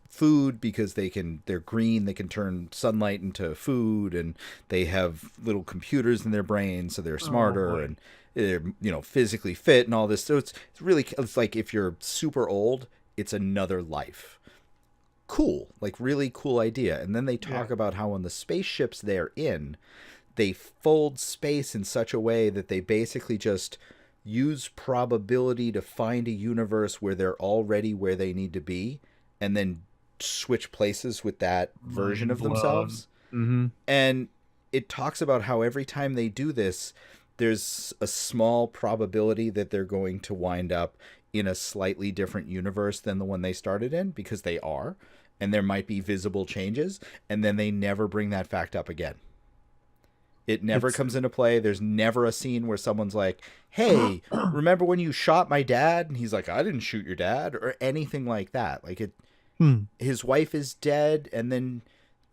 food because they're green, they can turn sunlight into food, and they have little computers in their brains, so they're smarter and they're, you know, physically fit and all this. So it's like if you're super old, it's another life. Cool, like really cool idea. And then they talk about how on the spaceships they're in, they fold space in such a way that they basically just use probability to find a universe where they're already where they need to be, and then switch places with that version of themselves.
Mm-hmm.
And it talks about how every time they do this, there's a small probability that they're going to wind up in a slightly different universe than the one they started in, because they are, and there might be visible changes, and then they never bring that fact up again. It never comes into play. There's never a scene where someone's like, hey, remember when you shot my dad? And he's like, I didn't shoot your dad, or anything like that. Like his wife is dead, and then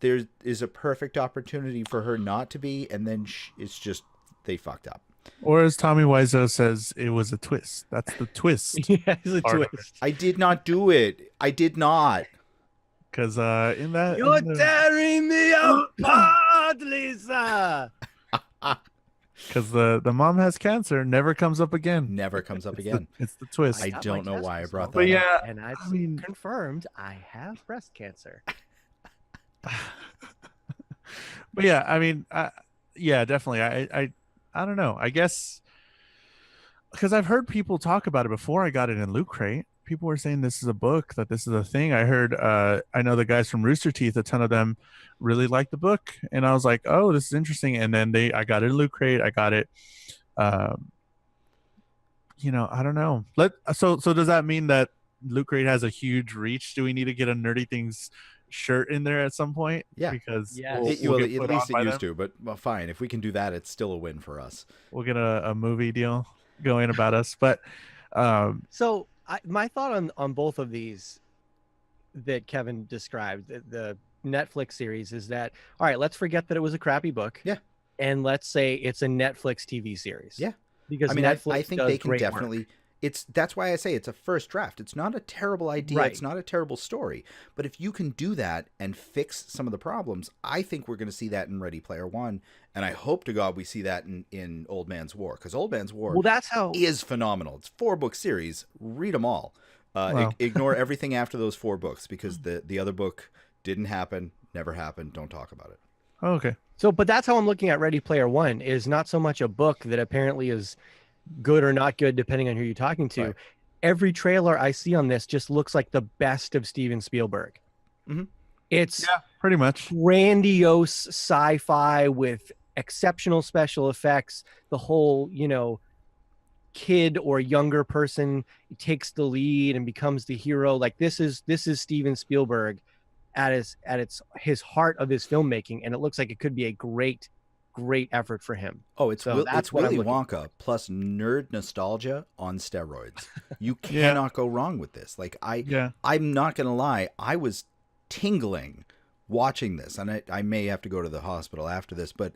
there is a perfect opportunity for her not to be, and then it's just they fucked up.
Or as Tommy Wiseau says, it was a twist. That's the twist.
Yeah, it's a
Part of
twist.
I did not do it. I did not.
Because in that...
You're
in the-
tearing me apart, Lisa.
Because the mom has cancer never comes up again.
Never comes up
It's
again.
it's the twist.
I
got
don't
my
know why I
test
brought
results,
that
But
up.
yeah,
and I've
I mean-
confirmed I have breast cancer.
but yeah, I mean, yeah, definitely. I don't know. I guess because I've heard people talk about it before I got it in Loot Crate. People were saying this is a book, that this is a thing. I heard, I know the guys from Rooster Teeth, a ton of them really liked the book, and I was like, oh, this is interesting. And then I got it in Loot Crate. I got it. You know, I don't know. So does that mean that Loot Crate has a huge reach? Do we need to get a Nerdy Things shirt in there at some point?
Yeah.
Because
Yes.
we'll
At
get put
least
on by
it used
them.
to, but well, fine. If we can do that, it's still a win for us.
We'll get a movie deal going about us. But
So my thought on both of these that Kevin described, the Netflix series, is that, all right, let's forget that it was a crappy book.
Yeah.
And let's say it's a Netflix TV series.
Yeah.
Because
I mean,
Netflix
I think
does
they can
great work.
definitely. That's why I say it's a first draft. It's not a terrible idea.
Right.
It's not a terrible story. But if you can do that and fix some of the problems, I think we're going to see that in Ready Player One, and I hope to God we see that in Old Man's War, because Old Man's War
Well, that's how.
is phenomenal. It's 4-book series. Read them all.
Wow.
Ignore everything after those 4 books, because the other book didn't happen, never happened. Don't talk about it.
oh, okay.
So, but that's how I'm looking at Ready Player One, is not so much a book that apparently is good or not good, depending on who you're talking to.
Right.
Every trailer I see on this just looks like the best of Steven Spielberg.
Mhm.
It's
Yeah, pretty much.
grandiose sci-fi with exceptional special effects. The whole, kid or younger person takes the lead and becomes the hero. Like this is Steven Spielberg at his heart of his filmmaking, and it looks like it could be a great effort for him.
Oh, it's
So that's
it's
what I'm
Willy
looking
Wonka plus nerd nostalgia on steroids. You
Yeah.
cannot go wrong with this. Like
Yeah.
I'm not gonna lie, I was tingling watching this, and I may have to go to the hospital after this, but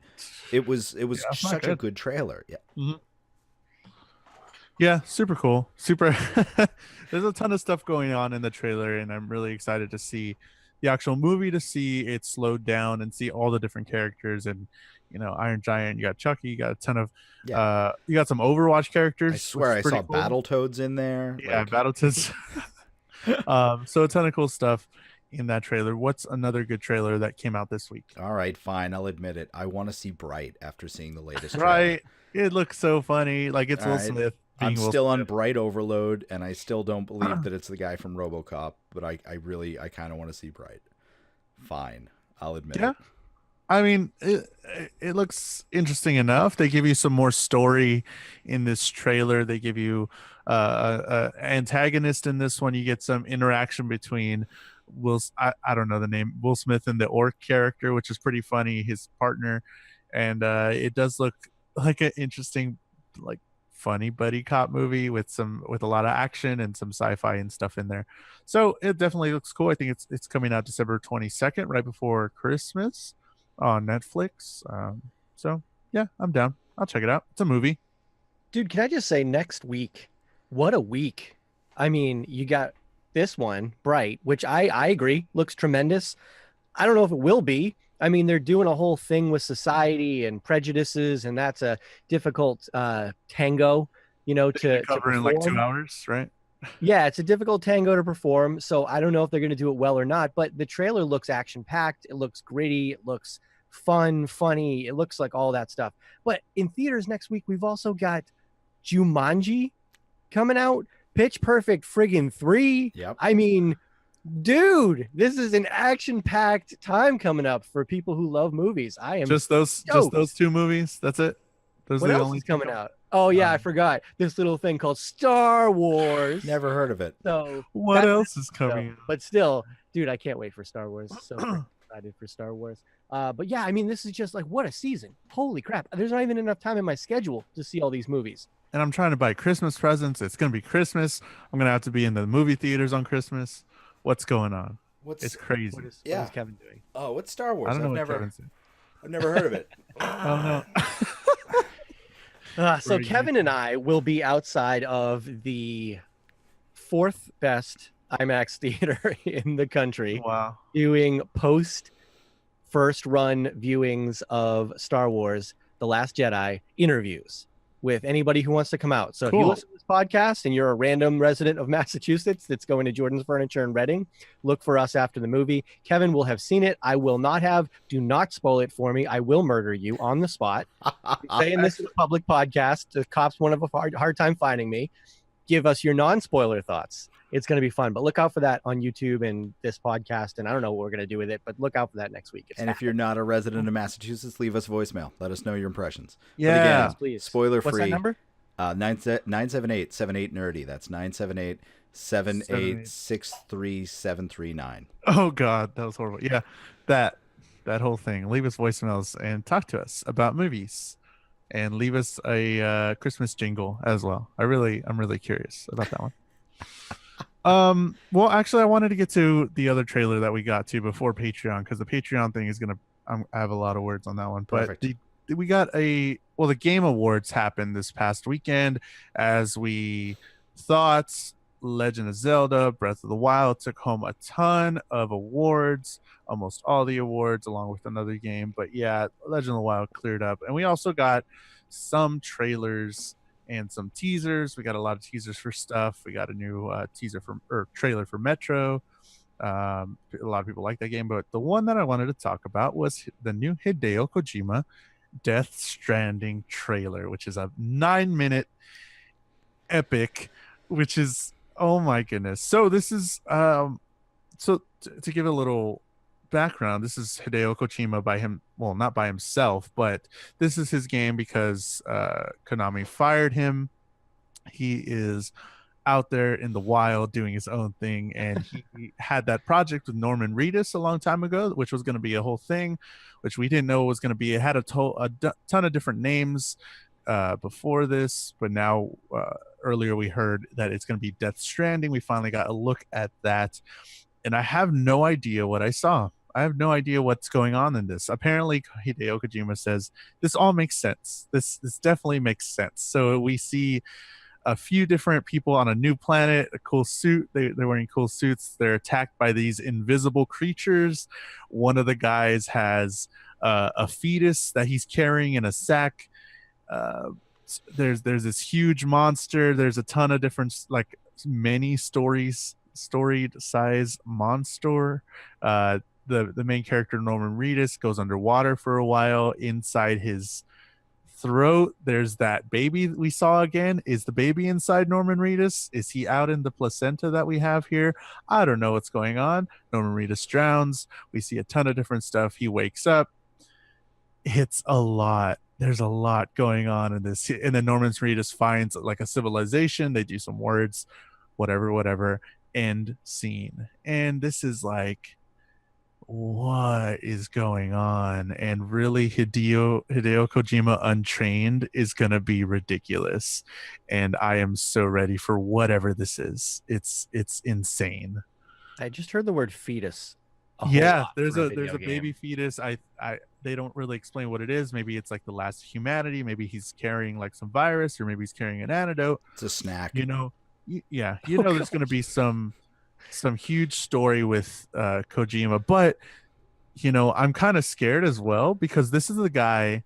it was
Yeah, that's not
such a
good.
good trailer. Yeah,
Yeah, super cool. Super. There's a ton of stuff going on in the trailer, and I'm really excited to see the actual movie, to see it slowed down and see all the different characters. And Iron Giant, you got Chucky, you got a ton of you got some Overwatch characters.
I swear I
which is
saw
pretty cool.
Battletoads in there.
Yeah,
like,
Battletoads. So a ton of cool stuff in that trailer. What's another good trailer that came out this week?
all right, fine, I'll admit it. I want to see Bright after seeing the latest trailer.
Right. It looks so funny. Like it's
All
Will
right.
Smith.
I'm
being Will
still on
Smith.
Bright overload, and I still don't believe that it's the guy from RoboCop, but I kind of want to see Bright. Fine, I'll admit
Yeah.
it.
I mean, it looks interesting enough. They give you some more story in this trailer. They give you a antagonist in this one. You get some interaction between I don't know the name, Will Smith and the orc character, which is pretty funny, his partner. And it does look like an interesting, like funny buddy cop movie with a lot of action and some sci-fi and stuff in there. So it definitely looks cool. I think it's coming out December 22nd, right before Christmas on Netflix. So yeah, I'm down. I'll check it out. It's a movie.
Dude, can I just say, next week, what a week. I mean, you got this one, Bright, which I agree looks tremendous. I don't know if it will be. I mean, they're doing a whole thing with society and prejudices, and that's a difficult tango, to
Cover in like 2
perform.
hours, right?
Yeah, it's a difficult tango to perform. So I don't know if they're going to do it well or not, but the trailer looks action packed. It looks gritty. It looks fun, funny. It looks like all that stuff. But in theaters next week, we've also got Jumanji coming out, Pitch Perfect friggin' 3.
Yep.
I mean, dude, this is an action packed time coming up for people who love movies. I am
Just those
stoked.
2 movies. That's it. Those
What
are the
else
only
is coming out? Oh yeah, I
Um,
forgot this little thing called Star Wars.
Never heard of it.
So
What
that's-
else is coming?
but still, dude, I can't wait for Star Wars. So freaking excited for Star Wars. But yeah, I mean, this is just like, what a season. Holy crap. There's not even enough time in my schedule to see all these movies.
And I'm trying to buy Christmas presents. It's gonna be Christmas. I'm gonna have to be in the movie theaters on Christmas. What's going on?
What's
It's crazy.
What is
Yeah.
Kevin doing?
oh, what's Star Wars?
I don't know
I've
what Kevin said.
never heard of it.
Oh no.
So
Very
Kevin and I will be outside of the 4th best IMAX theater in the country
Wow.
doing post first run viewings of Star Wars. The Last Jedi interviews with anybody who wants to come out. So if you
Cool.
listen to this podcast and you're a random resident of Massachusetts that's going to Jordan's Furniture in Reading, look for us after the movie. Kevin will have seen it. I will not have. Do not spoil it for me. I will murder you on the spot. I'm saying this is a public podcast. The cops won't have a hard time finding me. Give us your non-spoiler thoughts. It's going to be fun, but look out for that on YouTube and this podcast. And I don't know what we're going to do with it, but look out for that next week.
And if you're not a resident of Massachusetts, leave us a voicemail. Let us know your impressions.
Yeah.
But again,
Please.
spoiler
What's
free.
that number?
978-78 nerdy. That's 978-78-63739.
Oh God, that was horrible. Yeah, that whole thing. Leave us voicemails and talk to us about movies, and leave us a Christmas jingle as well. I'm really curious about that one. Well, actually, I wanted to get to the other trailer that we got to before Patreon, because the Patreon thing is gonna. I have a lot of words on that one, but
Perfect.
we got the Game Awards happened this past weekend, as we thought. Legend of Zelda Breath of the Wild took home a ton of awards, almost all the awards, along with another game. But yeah, Legend of the Wild cleared up, and we also got some trailers and some teasers. We got a lot of teasers for stuff. We got a new trailer for Metro. A lot of people like that game, but the one that I wanted to talk about was the new Hideo Kojima Death Stranding trailer, which is a 9-minute epic, which is, oh my goodness. So this is to give a little background, this is Hideo Kojima not by himself, but this is his game because Konami fired him. He is out there in the wild doing his own thing, and he had that project with Norman Reedus a long time ago, which was going to be a whole thing, which we didn't know it was going to be. It had a ton of different names before this, but now earlier we heard that it's going to be Death Stranding. We finally got a look at that, and I have no idea what I saw. I have no idea what's going on in this. Apparently, Hideo Kojima says this all makes sense. This definitely makes sense. So we see a few different people on a new planet, a cool suit. They're wearing cool suits. They're attacked by these invisible creatures. One of the guys has a fetus that he's carrying in a sack. There's this huge monster. There's a ton of different, like, many storied size monster. The main character, Norman Reedus, goes underwater for a while. Inside his throat, there's that baby we saw again. Is the baby inside Norman Reedus? Is he out in the placenta that we have here? I don't know what's going on. Norman Reedus drowns. We see a ton of different stuff. He wakes up. It's a lot. There's a lot going on in this. And then Norman Reedus finds like a civilization. They do some words, whatever. End scene. And this is like, what is going on? And really, Hideo Kojima Unchained is gonna be ridiculous, and I am so ready for whatever this is. It's insane.
I just heard the word fetus.
Yeah, there's a baby fetus. They don't really explain what it is. Maybe it's like the last of humanity. Maybe he's carrying like some virus, or maybe he's carrying an antidote.
It's a snack.
There's going to be some huge story with Kojima, but I'm kind of scared as well, because this is the guy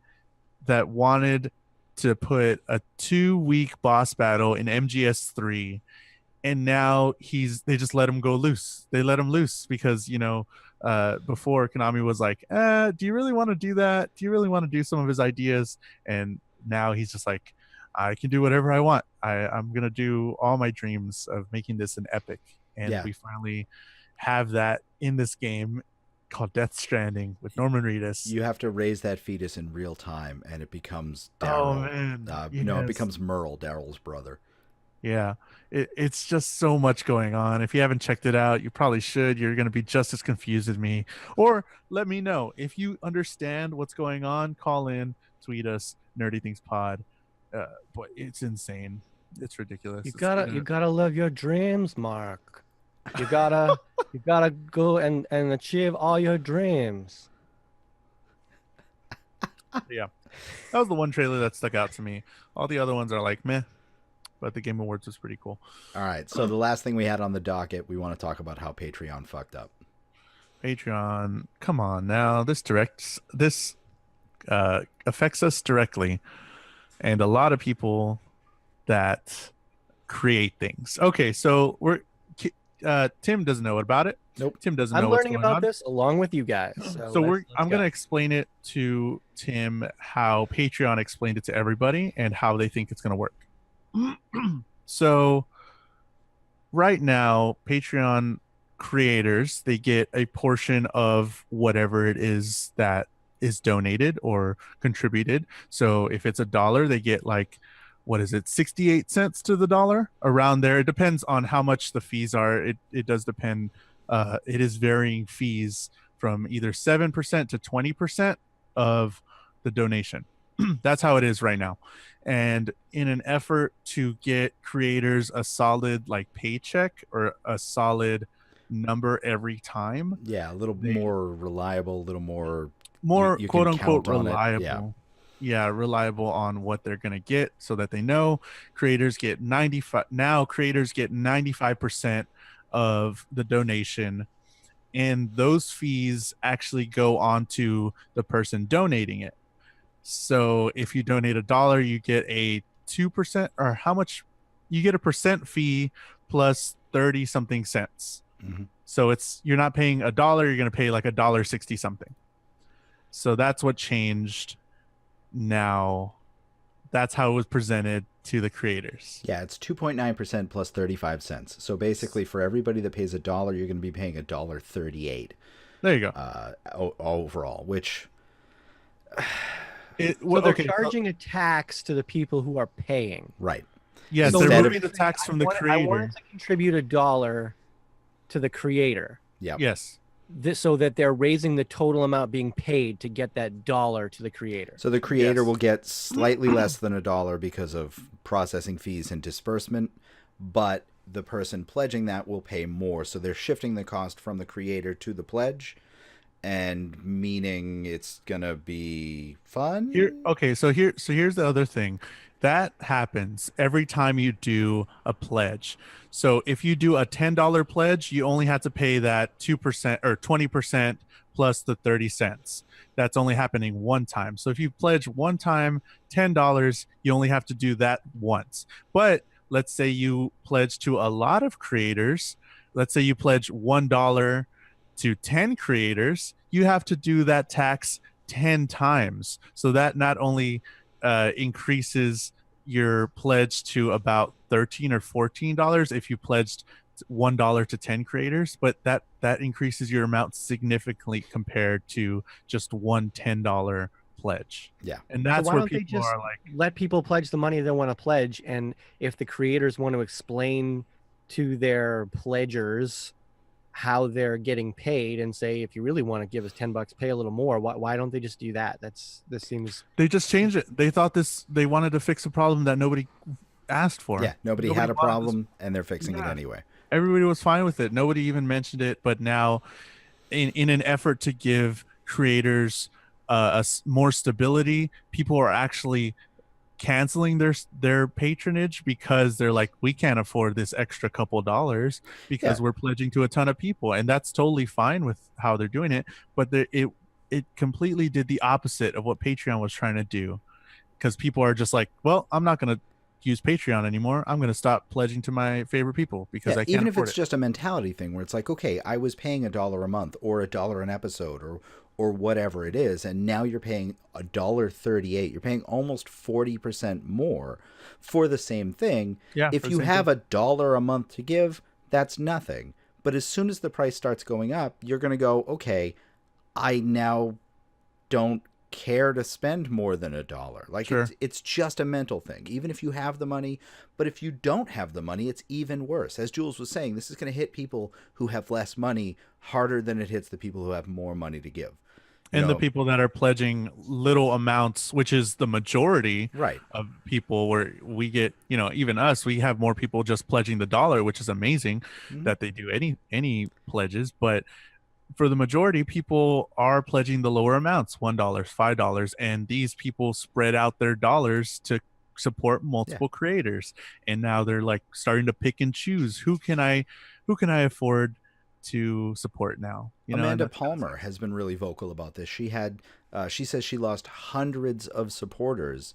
that wanted to put a 2-week boss battle in MGS3, and now they just let him go loose. They let him loose because before Konami was like, do you really want to do that? Do you really want to do some of his ideas? And now he's just like, I can do whatever I want. I'm gonna do all my dreams of making this an epic. And we finally have that in this game called Death Stranding with Norman Reedus.
You have to raise that fetus in real time, and it becomes Daryl.
Oh, man.
It becomes Merle, Daryl's brother.
Yeah, it's just so much going on. If you haven't checked it out, you probably should. You're going to be just as confused as me. Or let me know. If you understand what's going on, call in, tweet us, Nerdy Things Pod. But it's insane. It's ridiculous.
You gotta love your dreams, Mark. You gotta go and achieve all your dreams.
Yeah, that was the one trailer that stuck out to me. All the other ones are like meh, but the Game Awards was pretty cool.
All right, so the last thing we had on the docket, we want to talk about how Patreon fucked up.
Patreon, come on now. This affects us directly, and a lot of people that create things. Okay, so Tim doesn't know about it.
Nope.
Tim doesn't
I'm
know what's
learning
going
about
on.
this along with you guys.
So
let's
I'm
go.
going to explain it to Tim how Patreon explained it to everybody and how they think it's going to work. So right now, Patreon creators, they get a portion of whatever it is that is donated or contributed. So if it's $1, they get like, what is it, 68 cents to the dollar, around there. It depends on how much the fees are. It does depend. It is varying fees from either 7% to 20% of the donation. That's how it is right now. And in an effort to get creators a solid like paycheck or a solid number every time,
Yeah, a little more reliable, a little more you
quote
can
unquote
count on it.
reliable. Yeah, reliable on what they're gonna get, so that they know creators get 95% of the donation, and those fees actually go on to the person donating it. So if you donate $1, you get a 2%, or how much you get, a percent fee plus 30 something cents.
Mm-hmm.
So you're not paying $1, you're going to pay like $1.60 something. So that's what changed now. That's how it was presented to the creators.
Yeah, it's 2.9% plus 35 cents. So basically for everybody that pays $1, you're going to be paying $1.38.
There you go.
Overall, which
They're charging a tax to the people who are paying.
Right.
Yes,
So
they're moving the tax from the
I
creator.
wanted to contribute $1 to the creator.
Yeah.
Yes.
So that they're raising the total amount being paid to get that $1 to the creator.
So the creator
Yes.
will get slightly less than $1 because of processing fees and disbursement, but the person pledging that will pay more. So they're shifting the cost from the creator to the pledge, and meaning it's gonna be fun.
So here's the other thing. That happens every time you do a pledge. So if you do a $10 pledge, you only have to pay that 2% or 20% plus the 30 cents. That's only happening one time. So if you pledge one time $10, you only have to do that once. But let's say you pledge to a lot of creators. Let's say you pledge $1 to 10 creators. You have to do that tax 10 times. So that not only increases your pledge to about $13 or $14 if you pledged $1 to 10 creators, but that increases your amount significantly compared to just one $10 pledge.
Yeah.
And that's
why
where
don't they
people
just
are like,
let people pledge the money they want to pledge, and if the creators want to explain to their pledgers how they're getting paid and say, if you really want to give us $10, pay a little more. Why don't they just do that? This seems.
They just changed it. They thought they wanted to fix a problem that nobody asked for.
Yeah, nobody had a
wanted
problem, and they're fixing it anyway.
Everybody was fine with it. Nobody even mentioned it. But now, in an effort to give creators more stability, people are actually canceling their patronage because they're like, we can't afford this extra couple dollars because we're pledging to a ton of people, and that's totally fine with how they're doing it. But it completely did the opposite of what Patreon was trying to do, because people are just like, well, I'm not going to use Patreon anymore. I'm going to stop pledging to my favorite people because I can't
even if
afford
it's
it.
just a mentality thing where it's like, okay, I was paying $1 a month or $1 an episode or whatever it is, and now you're paying $1.38. You're paying almost 40% more for the same thing.
Yeah,
if you have $1 a month to give, that's nothing. But as soon as the price starts going up, you're going to go, okay, I now don't care to spend more than $1. Like,
sure.
It's just a mental thing. Even if you have the money, but if you don't have the money, it's even worse. As Jules was saying, this is going to hit people who have less money harder than it hits the people who have more money to give.
And the people that are pledging little amounts, which is the majority of people, where we get, even us, we have more people just pledging the $1, which is amazing that they do any pledges. But for the majority, people are pledging the lower amounts, $1, $5, and these people spread out their dollars to support multiple creators. And now they're like starting to pick and choose, who can I afford to support now. You know,
Amanda
and
Palmer has been really vocal about this. She says she lost hundreds of supporters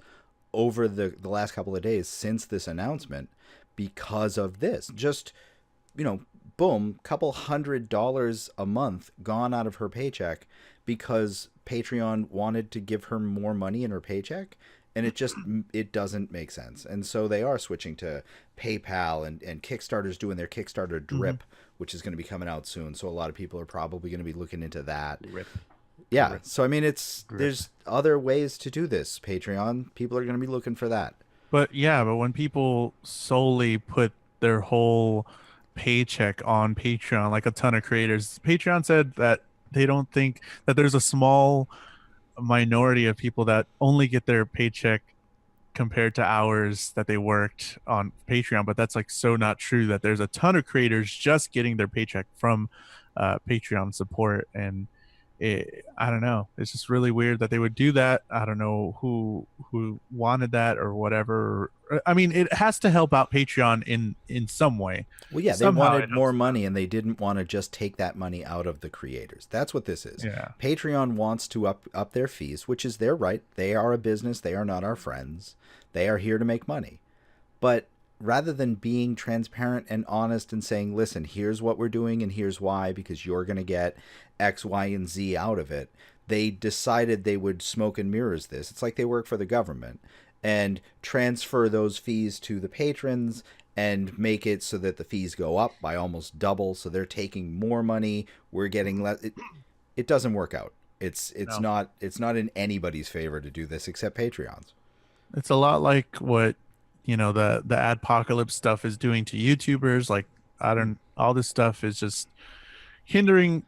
over the last couple of days since this announcement because of this. Just, boom, couple $100 a month gone out of her paycheck because Patreon wanted to give her more money in her paycheck. And it doesn't make sense. And so they are switching to PayPal, and Kickstarter's doing their Kickstarter Drip, which is going to be coming out soon. So a lot of people are probably going to be looking into that.
Drip.
Yeah.
Drip.
So, I mean, there's other ways to do this. Patreon, people are going to be looking for that.
but when people solely put their whole paycheck on Patreon, like a ton of creators, Patreon said that they don't think that there's a small minority of people that only get their paycheck compared to hours that they worked on Patreon, but that's like so not true. That there's a ton of creators just getting their paycheck from Patreon support, and I don't know, it's just really weird that they would do that. I don't know who wanted that or whatever. I mean, it has to help out Patreon in some way.
Well, yeah, they
Somehow
wanted more money, and they didn't want to just take that money out of the creators. That's what this is.
Yeah.
Patreon wants to up their fees, which is their right. They are a business. They are not our friends. They are here to make money. But rather than being transparent and honest and saying, listen, here's what we're doing and here's why, because you're going to get X, Y, and Z out of it, they decided they would smoke and mirrors this. It's like they work for the government and transfer those fees to the patrons and make it so that the fees go up by almost double. So they're taking more money. We're getting less. It doesn't work out. It's
No.
not in anybody's favor to do this except Patreon's.
It's a lot like what the adpocalypse stuff is doing to YouTubers. Like, all this stuff is just hindering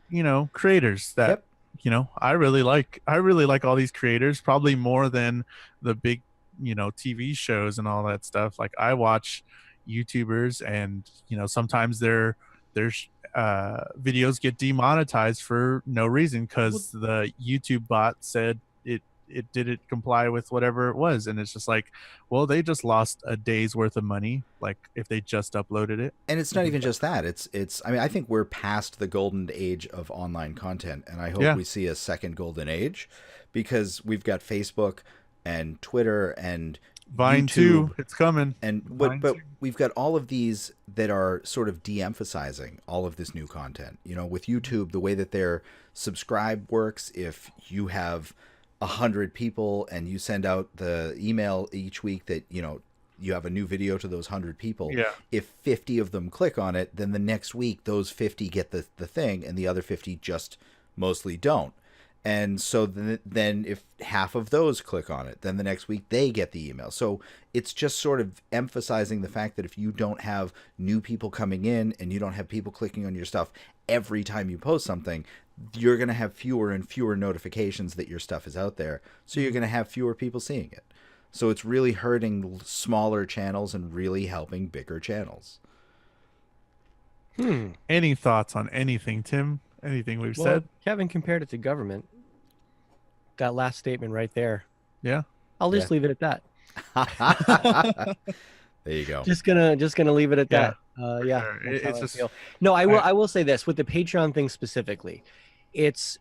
creators that
Yep.
I really like all these creators, probably more than the big TV shows and all that stuff. Like, I watch YouTubers, and sometimes their videos get demonetized for no reason because the YouTube bot said it didn't comply with whatever it was, and it's just like, well, they just lost a day's worth of money, like if they just uploaded it.
And it's not even just that. I mean, I think we're past the golden age of online content, and I hope we see a second golden age, because we've got Facebook and Twitter and
Vine
YouTube,
too, it's coming.
but we've got all of these that are sort of de-emphasizing all of this new content. With YouTube, the way that their subscribe works, if you have 100 people and you send out the email each week that you have a new video to those 100 people, if 50 of them click on it, then the next week those 50 get the thing and the other 50 just mostly don't. And so then if half of those click on it, then the next week they get the email. So it's just sort of emphasizing the fact that if you don't have new people coming in and you don't have people clicking on your stuff every time you post something, you're going to have fewer and fewer notifications that your stuff is out there. So you're going to have fewer people seeing it. So it's really hurting smaller channels and really helping bigger channels.
Any thoughts on anything, Tim? Anything we've
Well,
said?
Kevin compared it to government. That last statement right there.
Yeah.
I'll just leave it at that.
There you go.
Just gonna leave it at that. Yeah.
Sure.
That's how
It's
I
just
feel. No, I will say this with the Patreon thing specifically. It's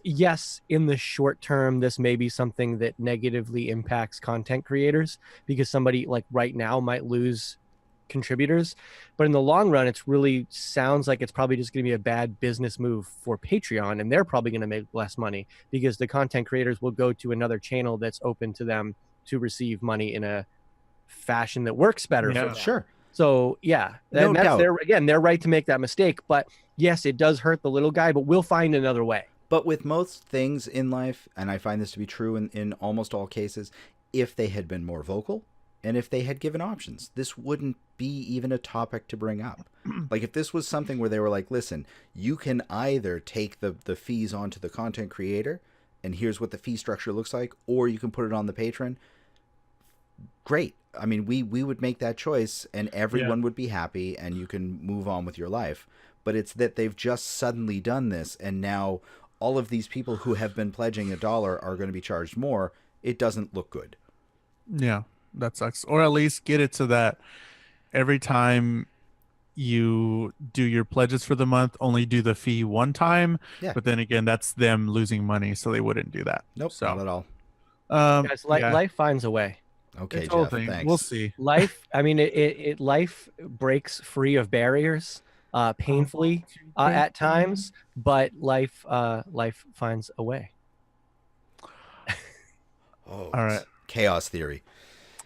yes, in the short term, this may be something that negatively impacts content creators because somebody like right now might lose contributors, but in the long run, it's really sounds like it's probably just going to be a bad business move for Patreon, and they're probably going to make less money because the content creators will go to another channel that's open to them to receive money in a fashion that works better for them.
Sure.
So yeah,
No doubt.
They're right to make that mistake, but yes, it does hurt the little guy, but we'll find another way.
But with most things in life, and I find this to be true in almost all cases, if they had been more vocal and if they had given options, this wouldn't be even a topic to bring up. Like if this was something where they were like, listen, you can either take the fees onto the content creator and here's what the fee structure looks like, or you can put it on the patron. Great. I mean, we would make that choice and everyone would be happy and you can move on with your life. But it's that they've just suddenly done this and now all of these people who have been pledging $1 are going to be charged more. It doesn't look good.
Yeah, that sucks. Or at least get it to that every time you do your pledges for the month, only do the fee one time.
Yeah.
But then again, that's them losing money, so they wouldn't do that.
Nope,
So,
not at all.
Guys,
yeah,
life finds a way.
Okay,
it's a whole
Jeff,
thing.
thanks.
We'll see.
Life, I mean, life breaks free of barriers, painfully at times, but life finds a way.
Oh,
All right.
Chaos theory.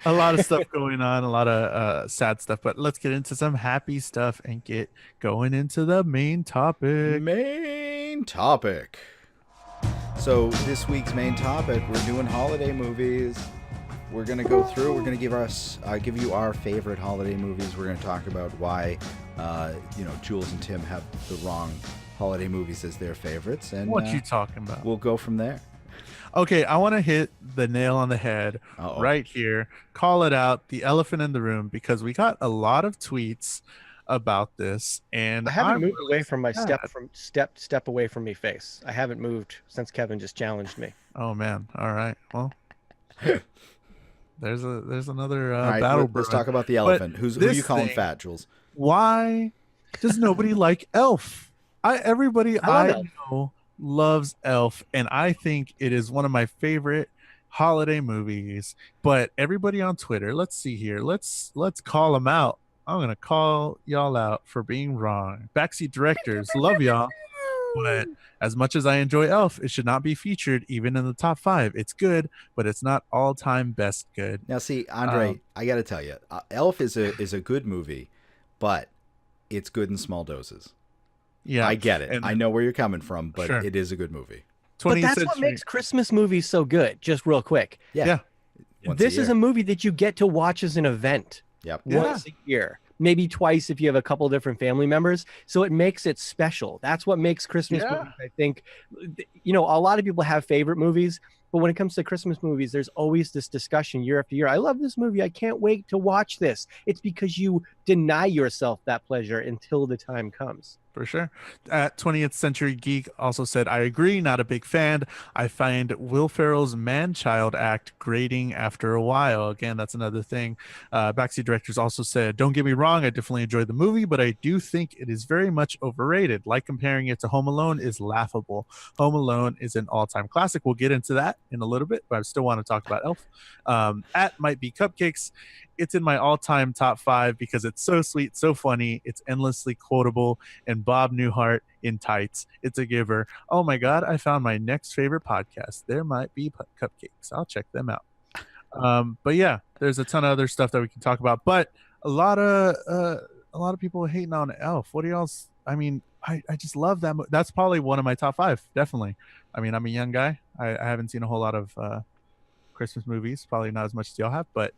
A lot of stuff going on, a lot of sad stuff, but let's get into some happy stuff and get going into the main topic.
Main topic. So this week's main topic, we're doing holiday movies. We're gonna go through. We're gonna give you our favorite holiday movies. We're gonna talk about why, Jules and Tim have the wrong holiday movies as their favorites, and
What you talking about?
we'll go from there.
Okay, I want to hit the nail on the head
Uh-oh.
right here. Call it out, the elephant in the room, because we got a lot of tweets about this, and
I haven't
I'm
moved
really
away from my
sad.
step away from me face. I haven't moved since Kevin just challenged me.
Oh man! All right, well, there's another
All right,
battle.
let's
brewing.
talk about the elephant. Who
this
you calling
thing-
fat, Jules?
Why does nobody like Elf? Everybody
I love
I
Elf.
know loves Elf, and I think it is one of my favorite holiday movies. But everybody on Twitter, let's see here. Let's call them out. I'm gonna call y'all out for being wrong. Backseat directors, love y'all. But as much as I enjoy Elf, it should not be featured even in the top 5. It's good, but it's not all-time best good.
Now, see, Andre, I got to tell you, Elf is a good movie, but it's good in small doses.
Yeah,
I get it.
and-
I know where you're coming from, but
Sure.
it is a good movie.
But
20th
that's what
century-
makes Christmas movies so good. Just real quick,
Yeah.
Once
this is
year.
a movie that you get to watch as an event.
Yep.
Yeah.
Once a year, maybe twice if you have a couple different family members. So it makes it special. That's what makes Christmas
Yeah.
movies, I think. A lot of people have favorite movies, but when it comes to Christmas movies, there's always this discussion year after year. I love this movie. I can't wait to watch this. It's because you deny yourself that pleasure until the time comes.
For sure. 20th Century Geek also said, I agree, not a big fan. I find Will Ferrell's man-child act grating after a while. Again, that's another thing. Backseat Directors also said, don't get me wrong, I definitely enjoyed the movie, but I do think it is very much overrated. Like comparing it to Home Alone is laughable. Home Alone is an all-time classic. We'll get into that in a little bit, but I still want to talk about Elf. At Might Be Cupcakes, it's in my all-time top 5 because it's so sweet, so funny, it's endlessly quotable, and Bob Newhart in tights. It's a giver. Oh my God, I found my next favorite podcast. There Might Be Cupcakes. I'll check them out. But yeah, there's a ton of other stuff that we can talk about. But a lot of people hating on Elf. What do y'all's? I mean, I just love that. That's probably one of my top 5. Definitely. I mean, I'm a young guy. I haven't seen a whole lot of Christmas movies. Probably not as much as y'all have, but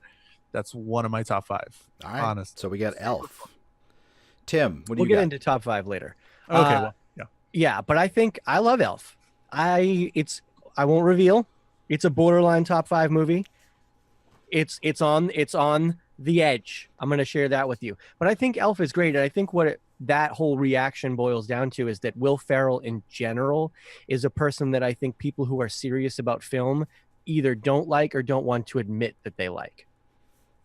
that's one of my top 5.
All right.
Honest.
So we got Elf. Tim, what do
We'll
you
get
got?
into top 5 later.
Okay. Well, yeah.
Yeah, but I think I love Elf. I won't reveal. It's a borderline top 5 movie. It's on the edge. I'm going to share that with you. But I think Elf is great, and I think that whole reaction boils down to is that Will Ferrell in general is a person that I think people who are serious about film either don't like or don't want to admit that they like.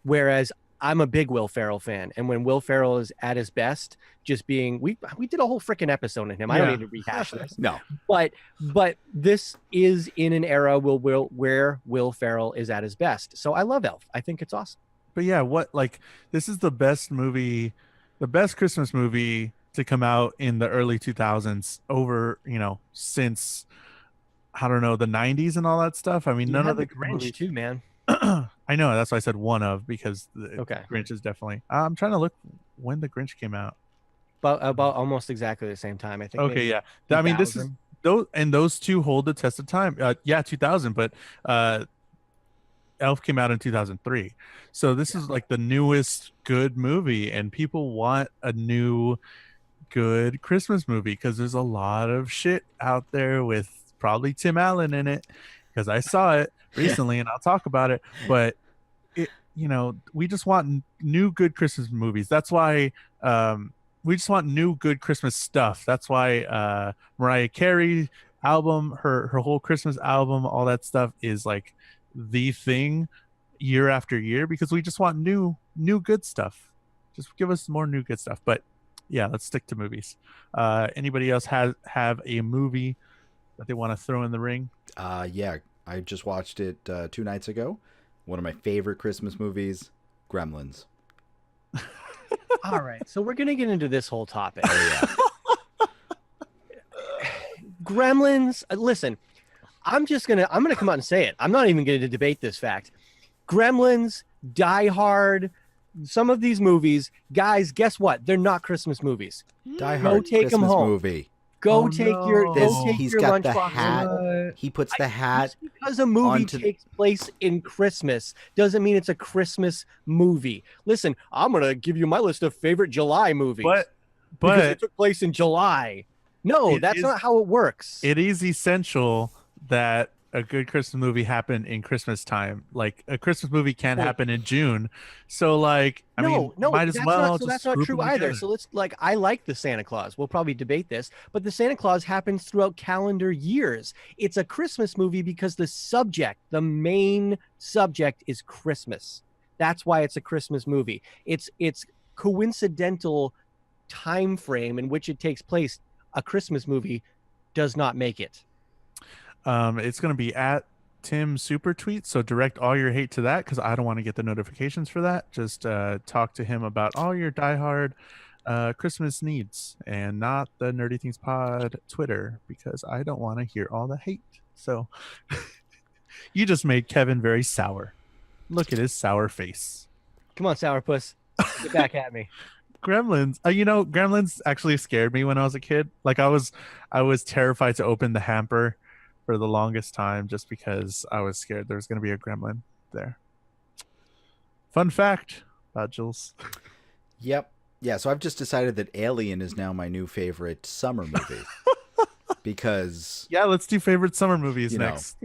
Whereas I'm a big Will Ferrell fan, and when Will Ferrell is at his best, just being we did a whole freaking episode on him. I don't
Yeah.
need to rehash this.
No.
But this is in an era where Will Ferrell is at his best. So I love Elf. I think it's awesome.
But yeah, this is the best movie, the best Christmas movie to come out in the early 2000s over, since I don't know, the 90s and all that stuff. I mean,
You
none
have
of the
Grinch
movies-
too, man.
I know, that's why I said one of, because the
Okay.
Grinch is definitely. I'm trying to look when the Grinch came out.
But about almost exactly the same time, I think.
Okay,
maybe
yeah. I mean, this is
2000.
those two hold the test of time. 2000, but Elf came out in 2003. So this is like the newest good movie, and people want a new good Christmas movie because there's a lot of shit out there with probably Tim Allen in it, because I saw it recently and I'll talk about it. But we just want new good Christmas movies. That's why we just want new good Christmas stuff. That's why Mariah Carey album, her whole Christmas album, all that stuff is like the thing year after year, because we just want new good stuff. Just give us more new good stuff. But Yeah, let's stick to movies. Anybody else have a movie that they want to throw in the ring?
Yeah, I just watched it 2 nights ago. One of my favorite Christmas movies, Gremlins.
All right, so we're gonna get into this whole topic.
Oh yeah.
Gremlins. Listen, I'm gonna come out and say it. I'm not even gonna debate this fact. Gremlins, Die Hard, some of these movies, guys, guess what? They're not Christmas movies.
Die Hard
take 'em
Christmas
home.
movie.
Go
Oh,
take
no.
your
This,
go take
he's
your
got the
lunchbox
hat.
home.
He puts the hat.
Just because a movie
onto-
takes place in Christmas doesn't mean it's a Christmas movie. Listen, I'm gonna give you my list of favorite July movies. Because
But
it took place in July. No,
It
that's
is-
not how it works.
it is essential that a good Christmas movie happen in Christmas time. Like a Christmas movie can't
Well-
happen in June. So like, I mean, might as
that's
well.
Not, so
just
that's not
group
true
them
either.
together.
So let's I like the Santa Claus. We'll probably debate this, but the Santa Claus happens throughout calendar years. It's a Christmas movie because the main subject is Christmas. That's why it's a Christmas movie. It's coincidental time frame in which it takes place. A Christmas movie does not make it.
It's going to be at Tim Super Tweet, so direct all your hate to that because I don't want to get the notifications for that. Just talk to him about all your diehard Christmas needs and not the Nerdy Things Pod Twitter because I don't want to hear all the hate. So you just made Kevin very sour. Look at his sour face.
Come on, Sourpuss, get back at me.
Gremlins, Gremlins actually scared me when I was a kid. Like I was terrified to open the hamper for the longest time just because I was scared there was going to be a gremlin there. Fun fact about Jules.
Yep. Yeah, so I've just decided that Alien is now my new favorite summer movie. Because
Yeah, let's do favorite summer movies
You know.
next.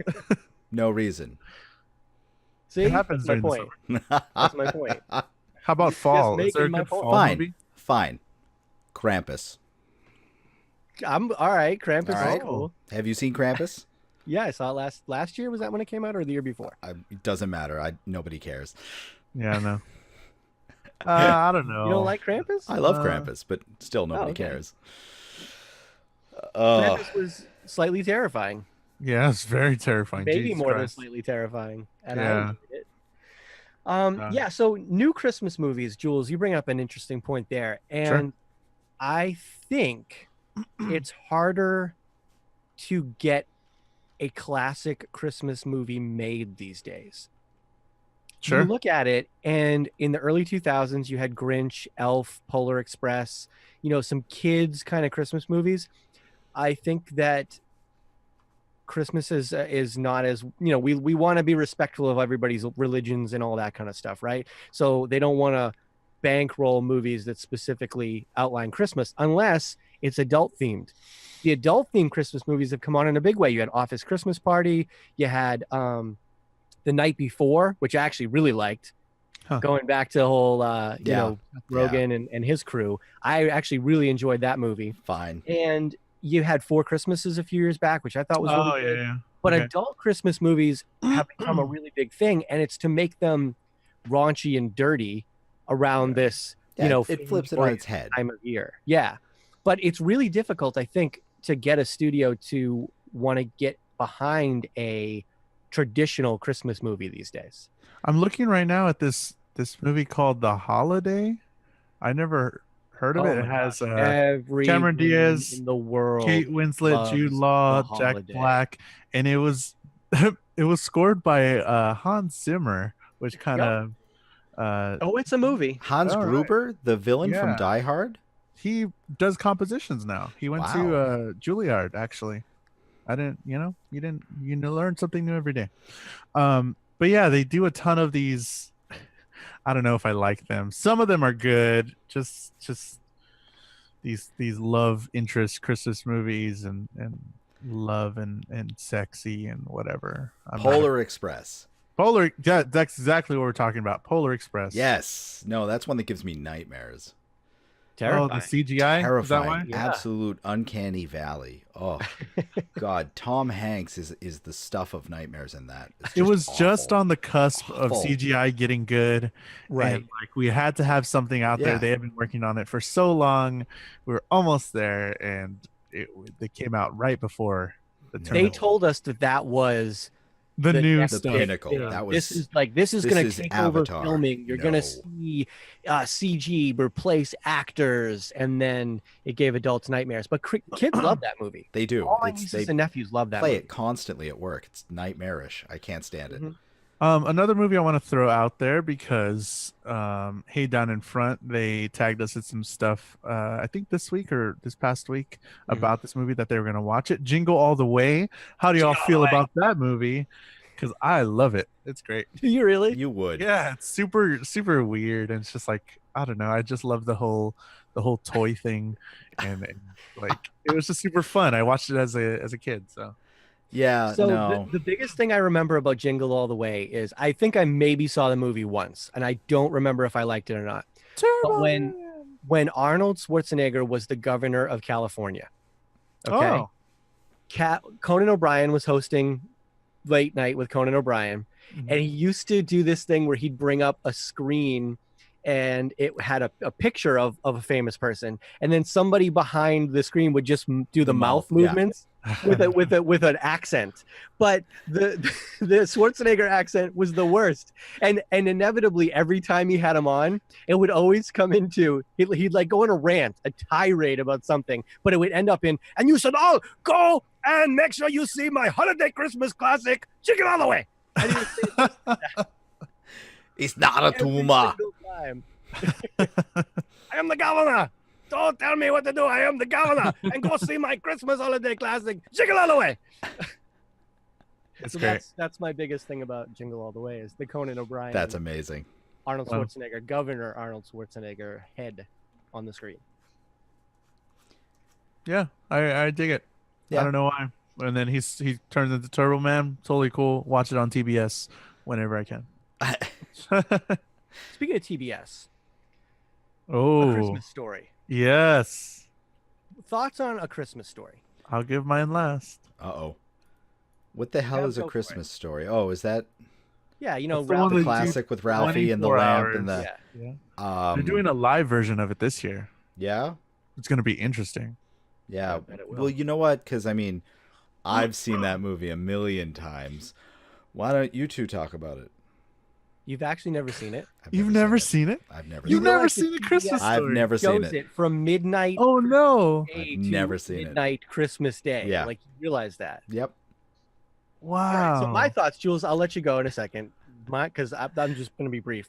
no reason.
See,
It happens
that's my
during the
point. That's my point.
How about fall? Is there a
making my
good
point.
fall
Fine.
movie?
Fine. Krampus.
I'm all right. Krampus
All right.
is cool.
Have you seen Krampus?
Yeah, I saw it last year. Was that when it came out, or the year before?
It doesn't matter. Nobody cares.
Yeah, no. I don't know.
You don't like Krampus?
I love
Uh,
Krampus, but still nobody
okay.
cares.
Krampus was slightly terrifying.
Yeah, it's very terrifying.
Maybe
Jesus
more than
Christ.
slightly terrifying. And
Yeah.
I enjoyed it. Yeah, so new Christmas movies, Jules, you bring up an interesting point there. And I think it's harder to get a classic Christmas movie made these days.
Sure.
You look at it, and in the early 2000s, you had Grinch, Elf, Polar Express, some kids kind of Christmas movies. I think that Christmas is not as, we want to be respectful of everybody's religions and all that kind of stuff, right? So they don't want to bankroll movies that specifically outline Christmas unless it's adult themed. The adult themed Christmas movies have come on in a big way. You had Office Christmas Party. You had The Night Before, which I actually really liked.
Huh.
Going back to the whole,
Yeah.
Rogen and his crew. I actually really enjoyed that movie.
Fine.
And you had Four Christmases a few years back, which I thought was really good.
yeah.
But
Okay.
adult Christmas movies have become a really big thing, and it's to make them raunchy and dirty around this,
Yeah, it flips it on its head.
time of year. Yeah. But it's really difficult, I think, to get a studio to want to get behind a traditional Christmas movie these days.
I'm looking right now at this movie called The Holiday. I never heard of it. It has
every
Cameron Diaz,
in the world.
Kate Winslet,
loves
Jude Law,
The
Jack
Holiday.
Black, and it was it was scored by Hans Zimmer, which kind of
Oh, it's a movie.
Hans
All right.
Gruber, the villain
Yeah.
from Die Hard.
he does compositions now. He went
Wow.
to Juilliard actually. I didn't, you learn something new every day. But yeah, they do a ton of these. I don't know if I like them. Some of them are good. Just these love interest Christmas movies and love and sexy and whatever.
Polar Express.
Yeah, that's exactly what we're talking about. Polar Express.
Yes. No, that's one that gives me nightmares.
Terrifying.
Oh, the CGI. Is that
Terrifying,
why?
Yeah.
absolute uncanny valley. Oh God, Tom Hanks is the stuff of nightmares in that. It's
It was
awful.
just on the cusp of
Awful.
CGI getting good.
Right.
And like we had to have something out there.
Yeah.
They had been working on it for so long. We were almost there, and they came out right before the
No.
turn.
They told us that was
the
the
new
next
the
stuff.
pinnacle.
thing.
That was
this is going
is
to take
Avatar.
over filming. You're going
No.
to see CG replace actors, and then it gave adults nightmares. But kids love that movie.
They do.
All my
It's-
nieces
they
and nephews love that
play
movie.
it constantly at work. It's nightmarish. I can't stand it.
Mhm.
Another movie I want to throw out there because Hey Down in Front, they tagged us at some stuff I think this week or this past week about this movie that they were going to watch it. Jingle All the Way. How do y'all feel about that movie? Because I love it. It's great.
Do you really?
You would.
Yeah, it's super weird, and it's just like, I don't know, I just love the whole toy thing, and like it was just super fun. I watched it as a kid, so
Yeah.
So
no.
the biggest thing I remember about Jingle All the Way is I think I maybe saw the movie once, and I don't remember if I liked it or not. But when Arnold Schwarzenegger was the governor of California, okay,
Oh.
Conan O'Brien was hosting Late Night with Conan O'Brien, and he used to do this thing where he'd bring up a screen and it had a picture of a famous person, and then somebody behind the screen would just do the mouth
mouth, yeah.
movements with an accent. But the Schwarzenegger accent was the worst, and inevitably every time he had him on, it would always come into he'd like go on a rant, a tirade about something, but it would end up in, and you should all go and make sure you see my holiday Christmas classic, Chicken All the Way. And he would say this
It's not a
every
tumor.
single time. I am the governor. Don't tell me what to do. I am the governor. And go see my Christmas holiday classic, Jingle All the Way.
It's
So
great.
that's my biggest thing about Jingle All the Way is the Conan O'Brien.
That's amazing.
Arnold
Wow.
Schwarzenegger, Governor Arnold Schwarzenegger head on the screen.
Yeah, I dig it.
Yeah.
I don't know why. And then he turns into Turbo Man. Totally cool. Watch it on TBS whenever I can.
Speaking of TBS, A
Oh,
Christmas Story.
yes.
Thoughts on A Christmas Story?
I'll give mine last.
Uh-oh. What the hell
Yeah,
is A
go for it.
Christmas Story? Oh, is that
Yeah, you know,
That's the one
the
that-
classic with Ralphie and the
24
lamp and
hours.
the
yeah.
They're doing a live version of it this year.
Yeah?
It's going to be interesting.
Yeah.
I bet it will.
Well, you know what? Because, I mean, I've seen that movie a million times. Why don't you two talk about it?
You've actually never seen it.
I've
You've never seen it?
I've never
You've
seen
never
realize
seen
that
A Christmas
TBS
Story?
I've never seen
Shows
it.
it from midnight
Oh, no.
day
I've
to
never seen it.
midnight Christmas Day.
Yeah.
Like, you realize that.
Yep.
All
Wow.
right, so my thoughts, Jules, I'll let you go in a second, because I'm just going to be brief.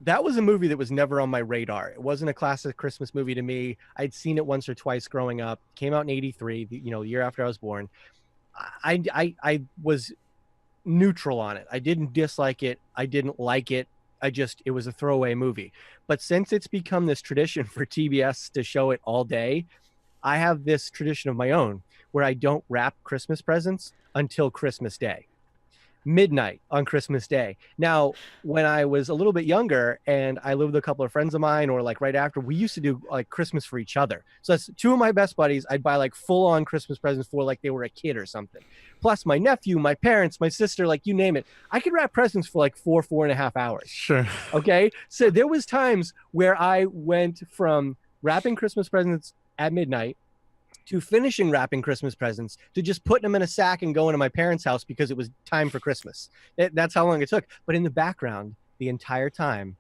That was a movie that was never on my radar. It wasn't a classic Christmas movie to me. I'd seen it once or twice growing up. Came out in '83, the year after I was born. I was neutral on it. I didn't dislike it. I didn't like it. It was a throwaway movie. But since it's become this tradition for TBS to show it all day, I have this tradition of my own where I don't wrap Christmas presents until Christmas Day, midnight on Christmas Day. Now, when I was a little bit younger and I lived with a couple of friends of mine, or like right after, we used to do like Christmas for each other. So that's two of my best buddies. I'd buy like full on Christmas presents for, like they were a kid or something. Plus my nephew, my parents, my sister, like you name it. I could wrap presents for like 4.5 hours.
Sure.
Okay. So there was times where I went from wrapping Christmas presents at midnight to finishing wrapping Christmas presents to just putting them in a sack and going to my parents' house because it was time for Christmas. That's how long it took. But in the background, the entire time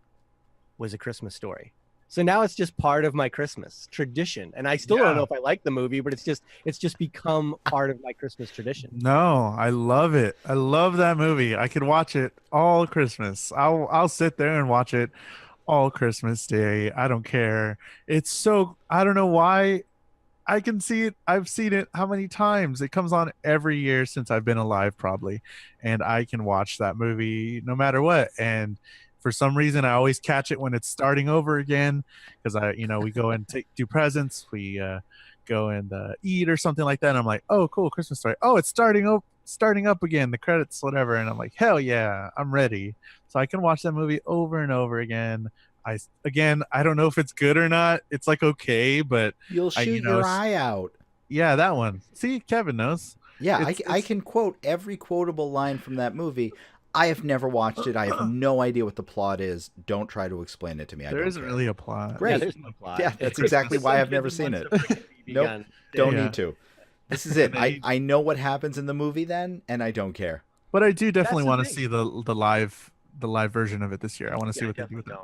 was A Christmas Story. So now it's just part of my Christmas tradition. And I still don't know if I like the movie, but it's just become part of my Christmas tradition.
No, I love it. I love that movie. I could watch it all Christmas. I'll sit there and watch it all Christmas Day. I don't care. It's so, I don't know why. I can see it. I've seen it how many times? It comes on every year since I've been alive, probably. And I can watch that movie no matter what. And for some reason, I always catch it when it's starting over again because we go and do presents. We go and eat or something like that. And I'm like, oh, cool, Christmas Story. Oh, it's starting up again, the credits, whatever. And I'm like, hell yeah, I'm ready. So I can watch that movie over and over again. I don't know if it's good or not. It's like okay, but
You'll shoot your eye out.
yeah, that one. See, Kevin knows.
Yeah, I can quote every quotable line from that movie. I have never watched it. I have no idea what the plot is. Don't try to explain it to me.
There isn't really a plot.
Great.
Yeah, there's no plot.
Yeah, that's exactly why I've never seen it. Nope. Don't need to. This is it. I know what happens in the movie then, and I don't care.
But I do definitely
That's the
want to
thing.
see the live version of it this year. I want to see what they do with it.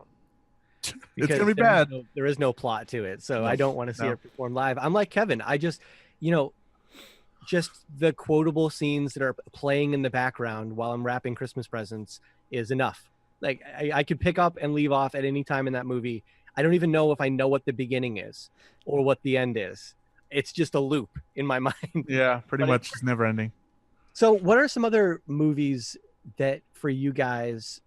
It's
Because
gonna be bad.
there is no plot to it, so I don't want to see
No.
it performed live. I'm like Kevin. I just, just the quotable scenes that are playing in the background while I'm wrapping Christmas presents is enough. Like I could pick up and leave off at any time in that movie. I don't even know if I know what the beginning is or what the end is. It's just a loop in my mind.
Yeah, pretty
But
much. It's never ending.
So what are some other movies that for you guys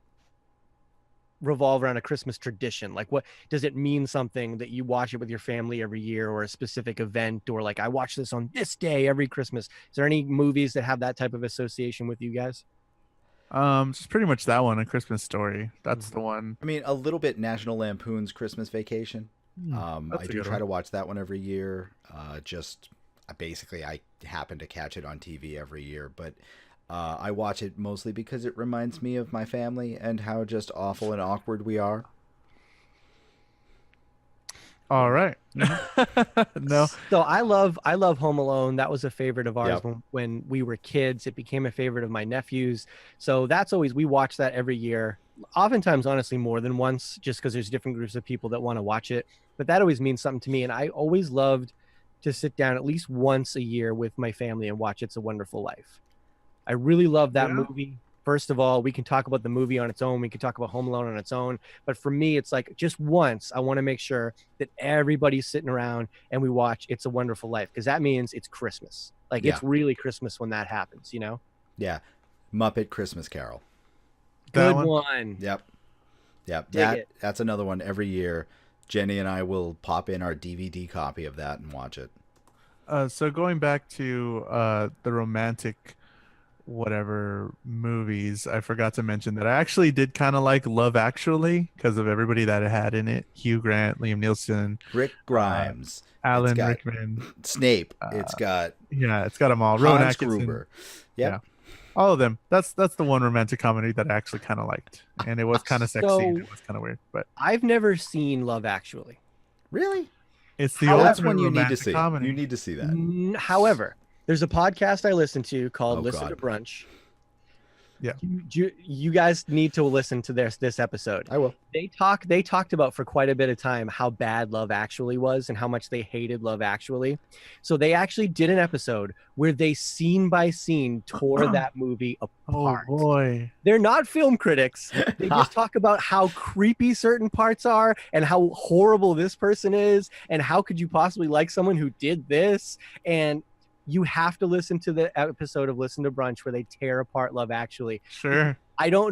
revolve around a Christmas tradition? Like, what does it mean, something that you watch it with your family every year, or a specific event, or like I watch this on this day every Christmas? Is there any movies that have that type of association with you guys?
Just pretty much that one, A Christmas Story. That's the one.
I mean, a little bit National Lampoon's Christmas Vacation.
That's
I
a
do
good
try
one.
to watch that one every year. Basically, I happen to catch it on TV every year, but I watch it mostly because it reminds me of my family and how just awful and awkward we are.
All right. No.
So I love Home Alone. That was a favorite of ours
Yep.
when we were kids. It became a favorite of my nephews. So that's always, we watch that every year. Oftentimes, honestly, more than once, just because there's different groups of people that want to watch it. But that always means something to me. And I always loved to sit down at least once a year with my family and watch It's a Wonderful Life. I really love that movie. First of all, we can talk about the movie on its own. We can talk about Home Alone on its own. But for me, it's like just once, I want to make sure that everybody's sitting around and we watch It's a Wonderful Life, because that means it's Christmas. Like, it's really Christmas when that happens,
Yeah. Muppet Christmas Carol.
That
Good
one?
one.
Yep.
Dig it.
That's another one every year. Jenny and I will pop in our DVD copy of that and watch it.
So going back to the romantic whatever movies, I forgot to mention that I actually did kind of like Love Actually because of everybody that it had in it. Hugh Grant, Liam Neeson,
Rick Grimes,
Alan
got
Rickman.
Snape. It's got
Yeah, it's got them all. Rowan
Hans
Atkinson.
Gruber. Yep.
Yeah. All of them. That's the one romantic comedy that I actually kind of liked, and it was kind of sexy. And it was kind of weird, but
I've never seen Love Actually.
Really?
it's the
That's
ultimate
one you need to
romantic
see.
comedy.
You need to see that.
However, there's a podcast I listen to called
Oh,
Listen
God.
to Brunch.
Yeah.
You guys need to listen to this episode.
I will.
They talked about for quite a bit of time how bad Love Actually was and how much they hated Love Actually. So they actually did an episode where they scene by scene tore that movie
Oh
apart.
boy.
They're not film critics. They just talk about how creepy certain parts are and how horrible this person is and how could you possibly like someone who did this. And you have to listen to the episode of Listen to Brunch where they tear apart Love Actually.
Sure.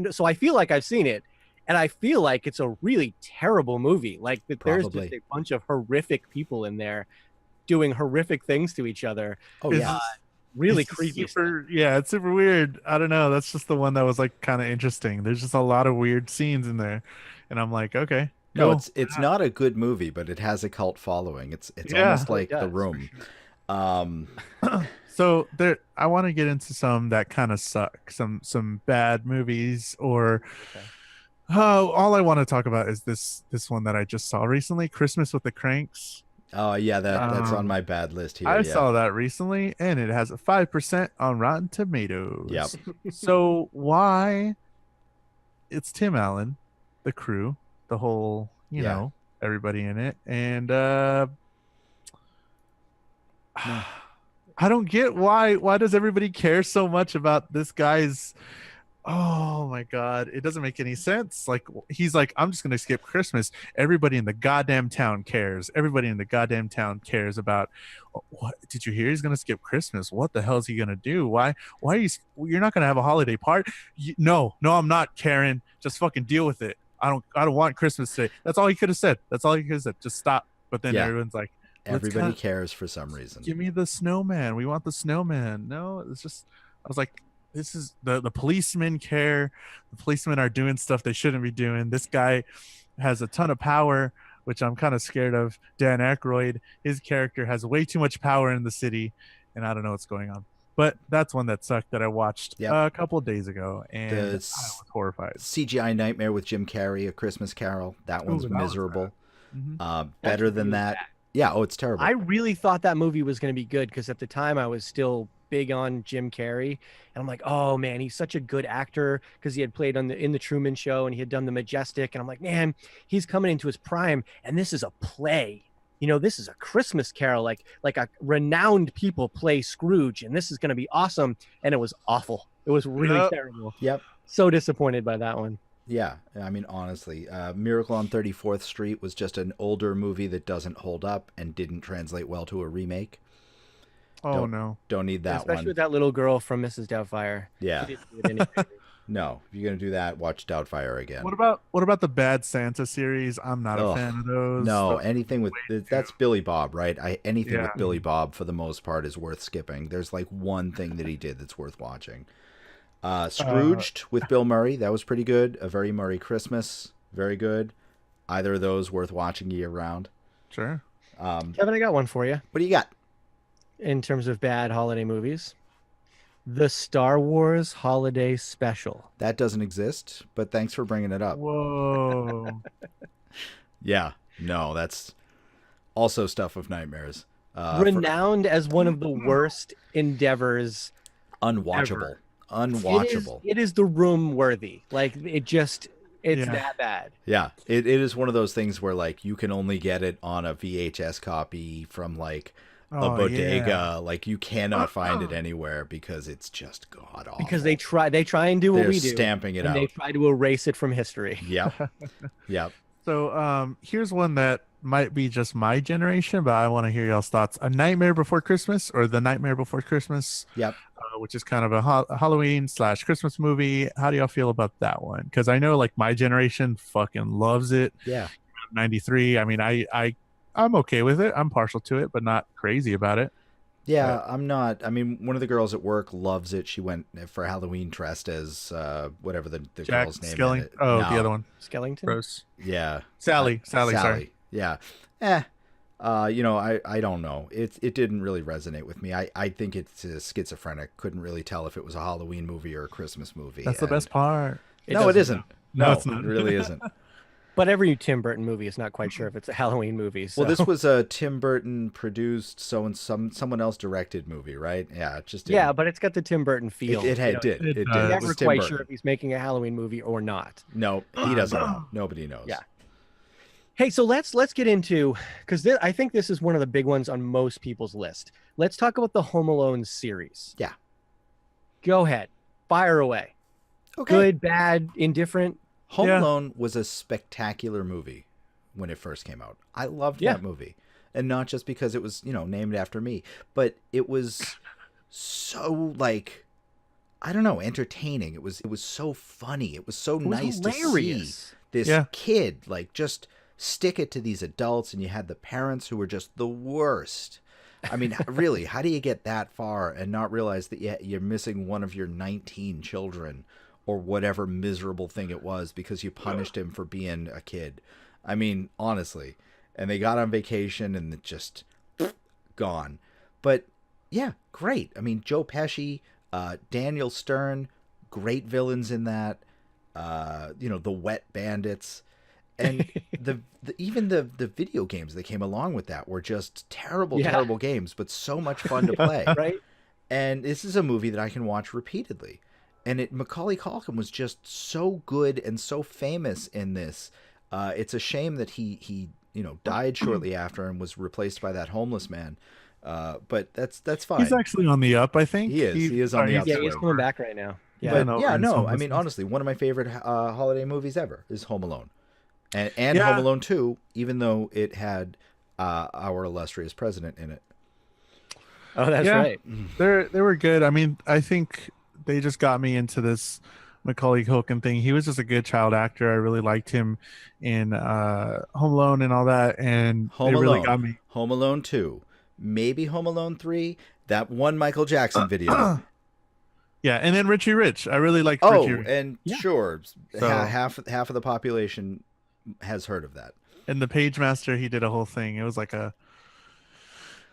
So I feel like I've seen it, and I feel like it's a really terrible movie. Like that there's just
Probably.
a bunch of horrific people in there doing horrific things to each other.
Oh,
Is
yeah.
this-
Really
It's
creepy.
super, yeah, it's super weird. I don't know. That's just the one that was like kind of interesting. There's just a lot of weird scenes in there, and I'm like, okay,
No,
cool.
it's not a good movie, but it has a cult following. It's
Yeah.
almost like
It
The
does, for
Room.
So there, I want to get into some that kind of suck, some bad movies, or all I want to talk about is this one that I just saw recently, Christmas with the Cranks.
Oh yeah, that's on
Um,
my bad list here.
I
yeah.
saw that recently, and it has a 5% on Rotten Tomatoes.
Yep.
So why? It's Tim Allen, the crew, the whole, you
Yeah.
know, everybody in it, and I don't get why does everybody care so much about this guy's. Oh my god, it doesn't make any sense. Like, he's like, I'm just gonna skip Christmas. Everybody in the goddamn town cares. Everybody in the goddamn town cares about, what did you hear? He's gonna skip Christmas. What the hell is he gonna do? Why are you? You're not gonna have a holiday party? No, I'm not, Karen. Just fucking deal with it. I don't want Christmas today. That's all he could have said. That's all he could have said. Just stop. But then
Yeah.
everyone's like,
Everybody
kinda-
cares for some reason.
give me the snowman. We want the snowman. No, it's just, I was like, this is the policemen care. The policemen are doing stuff they shouldn't be doing. This guy, has a ton of power, which I'm kind of scared of. Dan Aykroyd, his character has way too much power in the city, and I don't know what's going on. But that's one that sucked that I watched
Yep.
a couple of days ago, and I
The
was horrified.
CGI Nightmare with Jim Carrey, A Christmas Carol. That one's
Ooh, that was
miserable.
Mhm.
Better than
really
that.
bad.
Yeah. Oh, it's terrible.
I really thought that movie was going to be good because at the time I was still big on Jim Carrey, and I'm like, oh man, he's such a good actor because he had played in the Truman Show and he had done The Majestic, and I'm like, man, he's coming into his prime, and this is a play. This is a Christmas Carol, like a renowned people play Scrooge, and this is going to be awesome. And it was awful. It was really
Yep.
terrible.
Yep.
So disappointed by that one.
Yeah, I mean, honestly, Miracle on 34th Street was just an older movie that doesn't hold up and didn't translate well to a remake.
Oh no.
Don't need that
Especially
one.
with that little girl from Mrs. Doubtfire.
Yeah.
She didn't do it any favors.
No, if you're gonna do that, watch Doubtfire again.
What about the Bad Santa series? I'm not a
Ugh.
fan of those.
No,
Those-
anything with that's Billy Bob, right? Anything
Yeah.
with Billy Bob for the most part is worth skipping. There's like one thing that he did that's worth watching. Scrooged with Bill Murray, that was pretty good. A Very Murray Christmas, very good. Either of those worth watching year round.
Sure.
Kevin, I got one for you
What do you got?
in terms of bad holiday movies. The Star Wars Holiday Special.
That doesn't exist, but thanks for bringing it up.
Whoa.
Yeah, no, that's also stuff of nightmares.
Renowned as one of the worst endeavors.
Unwatchable.
It
Unwatchable.
is the room worthy. Like it's
Yeah.
that bad.
Yeah, it is one of those things where like you can only get it on a VHS copy from like a
Oh,
bodega.
yeah.
Like you cannot find it anywhere because it's just god awful.
Because they try and do what
They're
we do.
stamping it
and they
out.
try to erase it from history.
Yep. Yep.
So here's one that might be just my generation, but I want to hear y'all's thoughts. A Nightmare Before Christmas, or The Nightmare Before Christmas,
Yep.
which is kind of a Halloween / Christmas movie. How do y'all feel about that one? Because I know like my generation fucking loves it.
Yeah.
93. I mean, I'm okay with it. I'm partial to it, but not crazy about it.
Yeah, I'm not. I mean, one of the girls at work loves it. She went for Halloween dressed as whatever the
Jack
girl's name
Skellington.
is.
Oh,
No.
the other one.
Skellington.
Gross.
Yeah.
Sally. Sorry.
Yeah. I don't know. It didn't really resonate with me. I think it's schizophrenic. Couldn't really tell if it was a Halloween movie or a Christmas movie.
That's the
and-
best part.
No, it isn't.
No, it's not.
It really isn't.
But every Tim Burton movie is not quite sure if it's a Halloween movie. So.
Well, this was a Tim Burton produced, someone else directed movie, right? Yeah, it just didn't-
yeah, but it's got the Tim Burton feel.
It
you know,
did.
it
It
does.
did.
You're
It
never
was Tim
quite
Burton.
sure if he's making a Halloween movie or not.
No, he doesn't know. Nobody knows.
Yeah. Hey, so let's get into because I think this is one of the big ones on most people's list. Let's talk about the Home Alone series.
Yeah.
Go ahead, fire away.
Okay.
Good, bad, indifferent.
Home
Yeah.
Alone was a spectacular movie when it first came out. I loved
Yeah.
that movie. And not just because it was, named after me, but it was so like I don't know, entertaining. It was so funny. It was so
It was
nice to
hilarious.
see this
Yeah.
kid like just stick it to these adults, and you had the parents who were just the worst. I mean, really, how do you get that far and not realize that you're missing one of your 19 children or whatever miserable thing it was because you punished him for being a kid? I mean, honestly. And they got on vacation and it just gone. But yeah, great. I mean, Joe Pesci, Daniel Stern, great villains in that. The Wet Bandits. And even the video games that came along with that were just terrible games, but so much fun to play.
Right?
And this is a movie that I can watch repeatedly. And Macaulay Culkin was just so good and so famous in this. It's a shame that he died shortly after and was replaced by that homeless man. But that's fine.
He's actually on the up, I think.
He is on the up.
Yeah, he's coming back right now. Yeah.
But
no, and some
I mean,
listeners.
honestly, one of my favorite holiday movies ever is Home Alone. And
Yeah.
Home Alone 2, even though it had our illustrious president in it.
Oh, that's
Yeah.
right.
They were good. I mean, I think they just got me into this Macaulay Culkin thing. He was just a good child actor. I really liked him in Home Alone and all that, and
Home
it really
Alone.
got me.
Home Alone 2. Maybe Home Alone 3. That one Michael Jackson video.
Yeah, and then Richie Rich. I really liked
Oh,
Richie Rich.
and
Yeah.
sure,
So-
half of the population has heard of that.
And the Page Master, he did a whole thing. It was like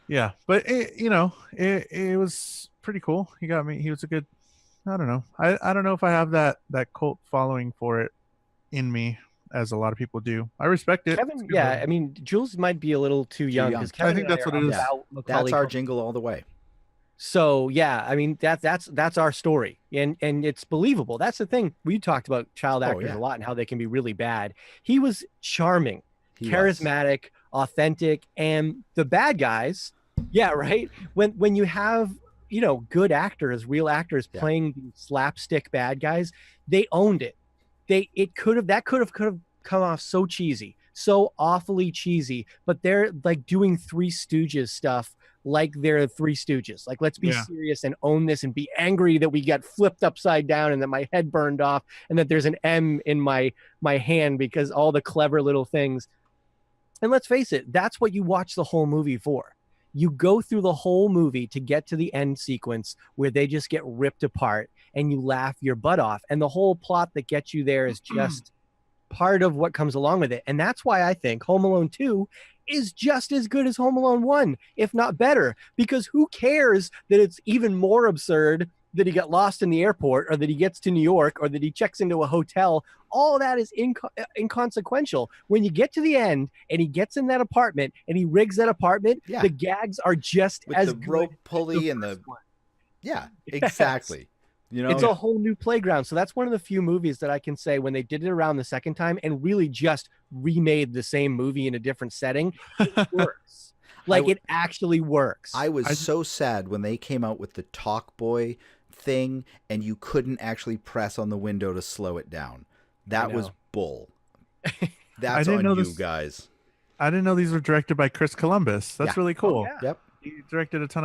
yeah, but it was pretty cool. He got me. He was a good. I don't know. I don't know if I have that cult following for it in me, as a lot of people do. I respect it.
Kevin, yeah, I mean, Jules might be a little too young because Kevin
I think
and
that's
I
what
are
it is.
about Macaulay
That's our
Culkin.
jingle all the way.
So yeah, I mean that's our story, and it's believable. That's the thing. We talked about child actors
yeah.
a lot and how they can be really bad. He was charming,
He was.
charismatic, authentic, and the bad guys, yeah, right. When you have good actors, real actors playing these slapstick bad guys, they owned it. That could have come off so cheesy, so awfully cheesy, but they're like doing Three Stooges stuff. Like they're Three Stooges. Like, let's be serious and own this and be angry that we got flipped upside down and that my head burned off and that there's an M in my hand because all the clever little things. And let's face it, that's what you watch the whole movie for. You go through the whole movie to get to the end sequence where they just get ripped apart and you laugh your butt off. And the whole plot that gets you there is just part of what comes along with it. And that's why I think Home Alone 2 is just as good as Home Alone 1, if not better, because who cares that it's even more absurd that he got lost in the airport or that he gets to New York or that he checks into a hotel. All that is inconsequential. When you get to the end and he gets in that apartment and he rigs that apartment, the gags are just
with
as
the
good
rope pulley and the exactly.
It's a whole new playground. So that's one of the few movies that I can say when they did it around the second time and really just remade the same movie in a different setting, it works. It actually works.
I was so sad when they came out with the Talk Boy thing and you couldn't actually press on the window to slow it down. That was bull. That's on you guys.
I didn't know these were directed by Chris Columbus. That's really cool.
Oh, yeah.
Yep.
He directed a ton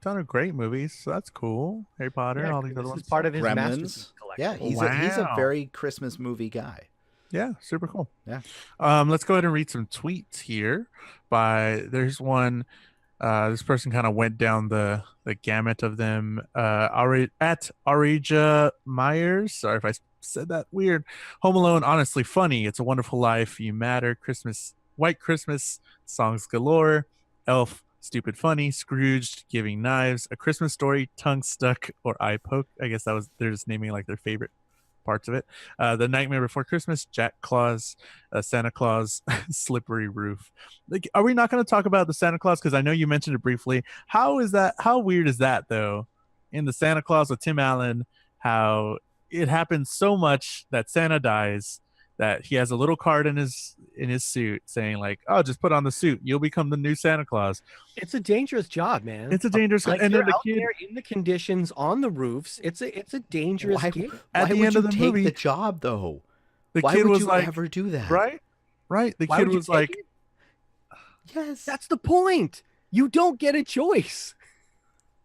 of great movies, so that's cool. Harry Potter, all these other ones.
Is part of his
Gremlins.
masterpiece collection.
Yeah, he's a very Christmas movie guy.
Yeah, super cool.
Yeah.
Let's go ahead and read some tweets here. There's one. This person kind of went down the gamut of them. At Arija Myers. Sorry if I said that weird. Home Alone, honestly funny. It's a Wonderful Life. You Matter. Christmas, White Christmas, songs galore. Elf, stupid funny. Scrooged, Giving Knives. A Christmas Story, Tongue Stuck or Eye Poke. I guess they're just naming like their favorite parts of it. The Nightmare Before Christmas, Jack Claus, Santa Claus, Slippery Roof. Like, are we not going to talk about the Santa Claus? Because I know you mentioned it briefly. How weird is that though? In the Santa Claus with Tim Allen, how it happens so much that Santa dies that he has a little card in his suit saying like, "Oh, just put on the suit, you'll become the new Santa Claus."
It's a dangerous job, man.
It's a dangerous.
Like,
and
you're
then the
out
kid
there in the conditions on the roofs. It's a dangerous gig.
Why
the
would
end
you
of the
take
movie,
the job though?
the
Why
kid
would
was
you
like,
ever do that?
right. The
Why
kid
would you
was
take
like,
it?
Yes.
That's the point. You don't get a choice.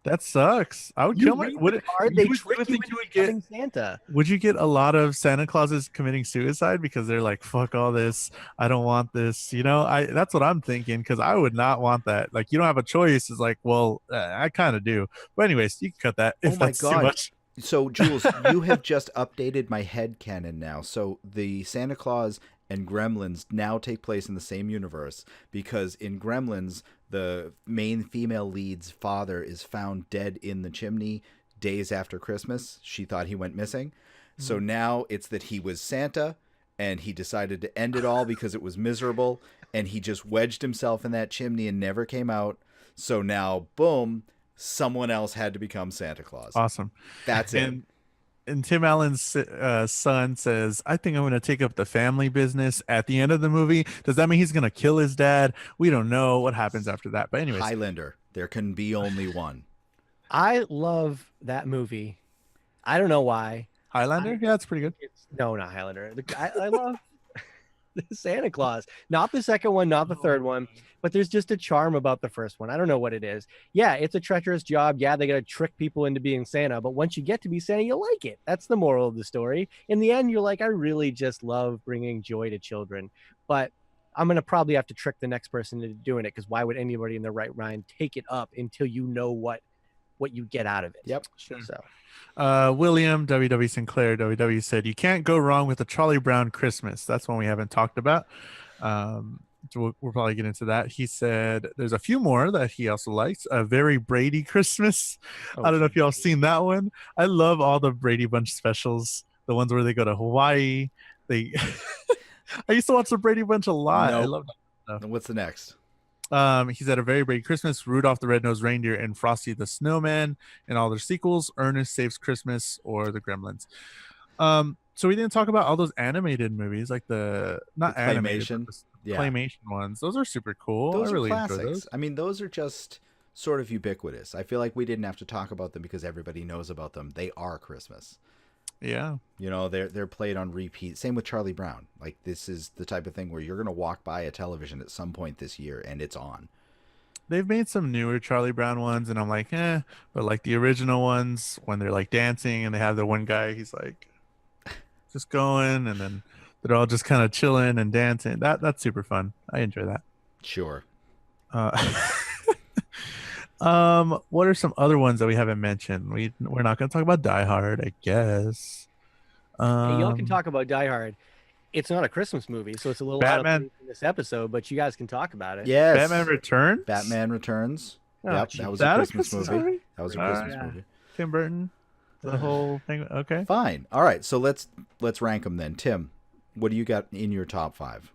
that sucks. I would
You
kill my.
read
Would
the
it?
card, they
you would
trick you
think
into
you would get?
becoming Santa.
Would you get a lot of Santa Clauses committing suicide because they're like, "Fuck all this. I don't want this." That's what I'm thinking because I would not want that. Like, you don't have a choice. It's like, well, I kind of do. But anyways, you can cut that if that's too much.
So, Jules, you have just updated my headcanon now. So the Santa Claus and Gremlins now take place in the same universe because in Gremlins, the main female lead's father is found dead in the chimney days after Christmas. She thought he went missing. So now it's that he was Santa and he decided to end it all because it was miserable and he just wedged himself in that chimney and never came out. So now, boom, someone else had to become Santa Claus.
Awesome.
That's it.
And Tim Allen's son says, "I think I'm going to take up the family business." At the end of the movie, does that mean he's going to kill his dad? We don't know what happens after that. But anyways,
Highlander. There can be only one.
I love that movie. I don't know why.
Highlander, yeah, it's pretty good.
No, not Highlander. I love the Santa Claus. Not the second one, not the third one, but there's just a charm about the first one. I don't know what it is. Yeah, it's a treacherous job. Yeah, they got to trick people into being Santa, but once you get to be Santa, you like it. That's the moral of the story. In the end, you're like, I really just love bringing joy to children, but I'm going to probably have to trick the next person into doing it because why would anybody in their right mind take it up until you know what what you get out of it.
Yep.
Sure.
So
William WW Sinclair WW said you can't go wrong with a Charlie Brown Christmas. That's one we haven't talked about. So we'll probably get into that. He said there's a few more that he also likes. A Very Brady Christmas. I don't know if y'all seen that one. I love all the Brady Bunch specials. The ones where they go to Hawaii. I used to watch the Brady Bunch a lot. I love that.
And what's the next?
He said A Very Brady Christmas, Rudolph the Red-Nosed Reindeer, and Frosty the Snowman, and all their sequels, Ernest Saves Christmas, or The Gremlins. So we didn't talk about all those animated movies, like the
claymation.
Claymation ones. Those are super cool.
Those
I really
are
enjoy
classics.
those.
I mean, those are just sort of ubiquitous. I feel like we didn't have to talk about them because everybody knows about them. They are Christmas.
Yeah.
You know, they're played on repeat. Same with Charlie Brown. Like, this is the type of thing where you're going to walk by a television at some point this year and it's on.
They've made some newer Charlie Brown ones, and I'm like, but like the original ones, when they're like dancing and they have the one guy, he's like just going, and then they're all just kind of chilling and dancing. That's super fun. I enjoy that.
Sure.
What are some other ones that we haven't mentioned? We're not going to talk about Die Hard, I guess.
Hey, y'all can talk about Die Hard. It's not a Christmas movie, so it's a little out of place in this episode, but you guys can talk about it.
Yes.
Batman Returns.
Batman Returns.
Oh,
yep,
geez.
that was
That
a
a
Christmas
Christmas
movie.
movie?
That was a Christmas movie.
Tim Burton. The whole thing. Okay.
Fine. All right. So let's rank them then. Tim, what do you got in your top 5?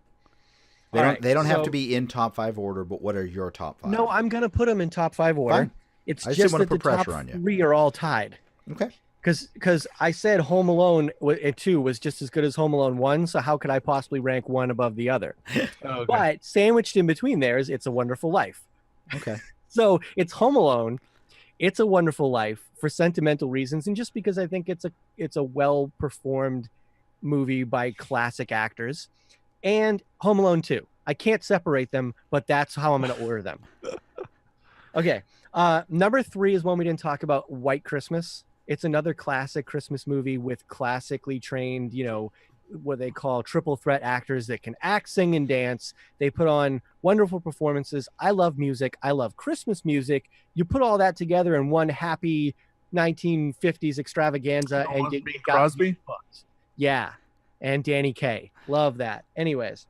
They don't have to be in top 5 order, but what are your top 5?
No, I'm gonna put them in top 5 order.
Fine.
It's
I just
just
wanna
that the
put
top
pressure on you.
3 are all tied.
Okay.
Because I said Home Alone 2 was just as good as Home Alone 1, so how could I possibly rank one above the other?
Okay.
But sandwiched in between there is It's a Wonderful Life.
Okay.
So it's Home Alone, It's a Wonderful Life for sentimental reasons, and just because I think it's a well performed movie by classic actors, and Home Alone 2. I can't separate them, but that's how I'm going to order them. Okay. Number 3 is one we didn't talk about, White Christmas. It's another classic Christmas movie with classically trained, what they call triple threat actors that can act, sing, and dance. They put on wonderful performances. I love music. I love Christmas music. You put all that together in one happy 1950s extravaganza, and you got
Crosby.
Yeah, and Danny Kaye. Love that. Anyways,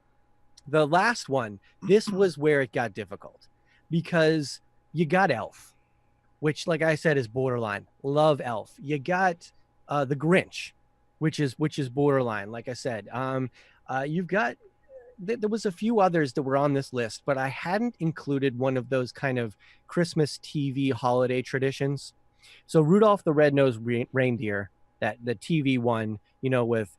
the last one, this was where it got difficult because you got Elf, which, like I said, is borderline. Love Elf. You got The Grinch, which is borderline. Like I said, you've got. There was a few others that were on this list, but I hadn't included one of those kind of Christmas TV holiday traditions. So Rudolph the Red-Nosed Reindeer, the TV one, with,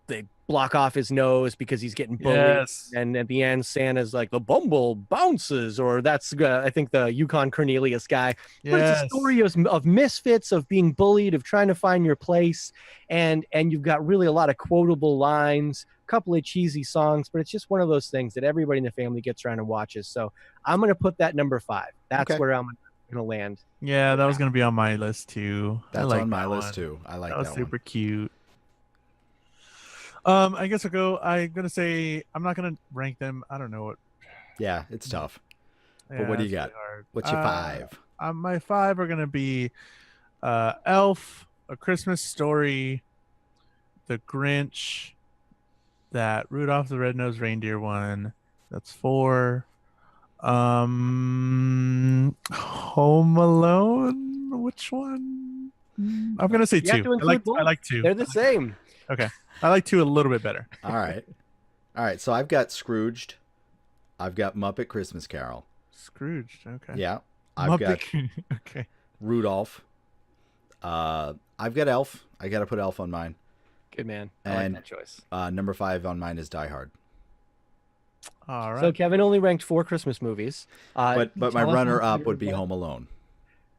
they block off his nose because he's getting bullied.
Yes.
And at the end, Santa's like, the bumble bounces, or that's, I think, the Yukon Cornelius guy. But it's a story of misfits, of being bullied, of trying to find your place. And you've got really a lot of quotable lines, a couple of cheesy songs, but it's just one of those things that everybody in the family gets around and watches. So I'm going to put that number 5. That's where I'm going to land.
Yeah, that was going to be on my list too.
That's on my list too. I like that one.
That was super cute. I guess I'm gonna say I'm not gonna rank them. I don't know what.
Yeah, it's tough.
Yeah,
But what do you
it's
got?
really hard.
What's your 5?
My 5 are gonna be Elf, A Christmas Story, The Grinch, that Rudolph the Red-Nosed Reindeer one. That's 4. Home Alone. Which one? I'm gonna say 2. I like 2.
They're the same.
Okay. I like 2 a little bit better.
All right. So I've got Scrooged. I've got Muppet Christmas Carol.
Scrooged. Okay.
Yeah. I've got
okay.
Rudolph. I've got Elf. I got to put Elf on mine.
Good man. I
And
like that choice.
number 5 on mine is Die Hard.
All right.
So Kevin only ranked 4 Christmas movies.
But my
tell us
runner-up
what
would be
your-
Home Alone.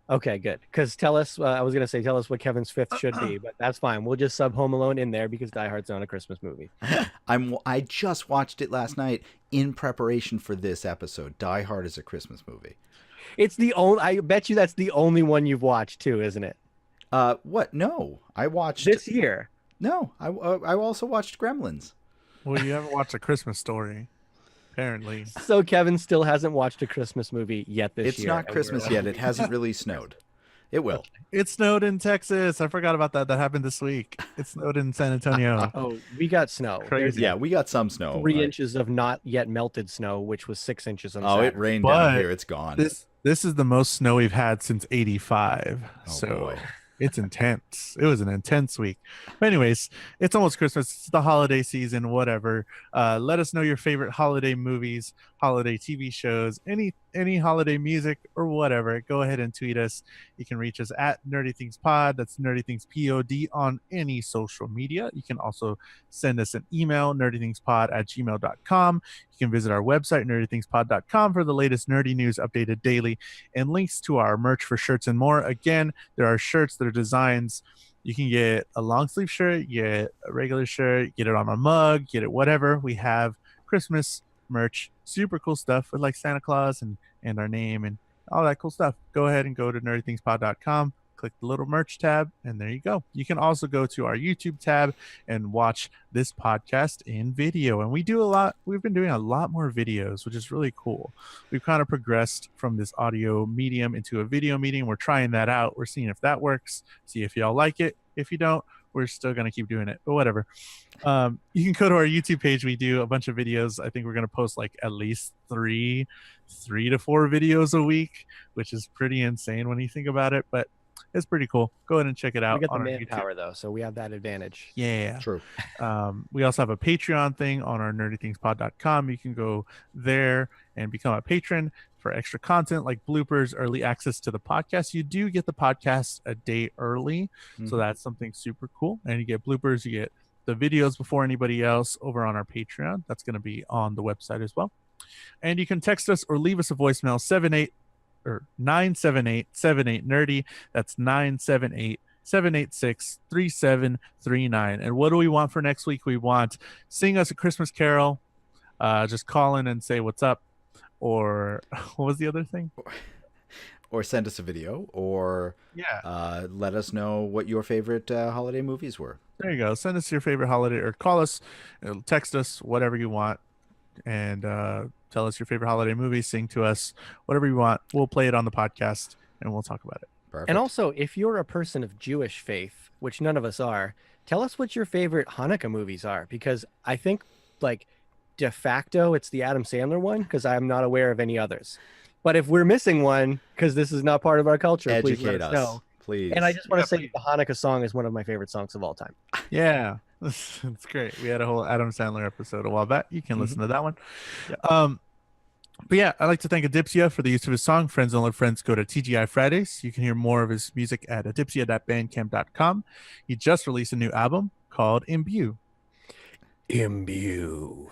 Okay, good. Because tell us, I was going to say, tell us what Kevin's 5th should be, but that's fine. We'll just sub Home Alone in there because Die Hard's not a Christmas movie.
I just watched it last night in preparation for this episode. Die Hard is a Christmas movie.
It's the only, I bet you that's the only one you've watched too, isn't it?
What? No, I watched
This year.
No, I also watched Gremlins.
Well, you haven't watched A Christmas Story. Apparently.
So Kevin still hasn't watched a Christmas movie yet this
It's
year.
not Christmas yet. It hasn't really snowed. It will.
It snowed in Texas. I forgot about that. That happened this week. It snowed in San Antonio.
Oh, we got snow.
Crazy.
Yeah, we got some snow.
3 inches of not yet melted snow, which was 6 inches on
Oh, it
Saturday.
rained
But
down here. It's gone.
This is the most snow we've had since '85.
Oh,
So
boy.
it's intense. It was an intense week. But anyways, it's almost Christmas. It's the holiday season, whatever. Let us know your favorite holiday movies, holiday TV shows, any holiday music or whatever. Go ahead and tweet us. You can reach us at Nerdy Things Pod. That's Nerdy Things POD on any social media. You can also send us an email, nerdythingspod@gmail.com. You can visit our website, nerdythingspod.com, for the latest nerdy news updated daily and links to our merch for shirts and more. Again, there are shirts that are designs. You can get a long sleeve shirt, you get a regular shirt, get it on a mug, get it whatever. We have Christmas merch, super cool stuff with like Santa Claus and our name and all that cool stuff. Go ahead and go to nerdythingspod.com, click the little merch tab, and there you go. You can also go to our YouTube tab and watch this podcast in video. And we've been doing a lot more videos, which is really cool. We've kind of progressed from this audio medium into a video medium. We're trying that out. We're seeing if that works, see if y'all like it. If you don't, we're still going to keep doing it, but whatever. You can go to our YouTube page. We do a bunch of videos. I think we're going to post like at least three to four videos a week, which is pretty insane when you think about it, but it's pretty cool. Go ahead and check it out.
We got the
on our
manpower
YouTube.
though, so we have that advantage.
Yeah.
True.
We also have a Patreon thing on our nerdythingspod.com. You can go there and become a patron for extra content like bloopers, early access to the podcast. You do get the podcast a day early, so
Mhm.
that's something super cool. And you get bloopers, you get the videos before anybody else over on our Patreon. That's going to be on the website as well. And you can text us or leave us a voicemail 978-78-nerdy. That's 978-786-3739. And what do we want for next week? We want sing us a Christmas carol. Just call in and say what's up. Or what was the other thing?
Or send us a video, or let us know what your favorite holiday movies were.
There you go. Send us your favorite holiday, or call us, text us, whatever you want, and tell us your favorite holiday movie. Sing to us, whatever you want. We'll play it on the podcast, and we'll talk about it.
Perfect.
And also, if you're a person of Jewish faith, which none of us are, tell us what your favorite Hanukkah movies are, because I think like de facto it's the Adam Sandler one, because I'm not aware of any others. But if we're missing one, because this is not part of our culture, please
Educate
let us
us,
know.
please.
And I just want
Yeah,
to say the Hanukkah song is one of my favorite songs of all time.
Yeah, it's great. We had a whole Adam Sandler episode a while back. You can listen to that one.
Yeah.
But yeah, I'd like to thank Adipsia for the use of his song, Friends Don't Let Friends Go to TGI Fridays. You can hear more of his music at adipsia.bandcamp.com. He just released a new album called Imbue.
Imbue.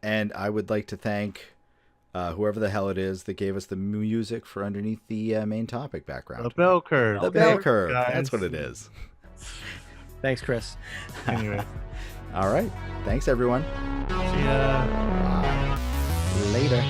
And I would like to thank whoever the hell it is that gave us the music for underneath the main topic background.
The bell curve.
The
Okay,
bell curve.
guys.
That's what it is.
Thanks, Chris.
Anyway,
All right. Thanks, everyone.
see ya.
Bye.
Later.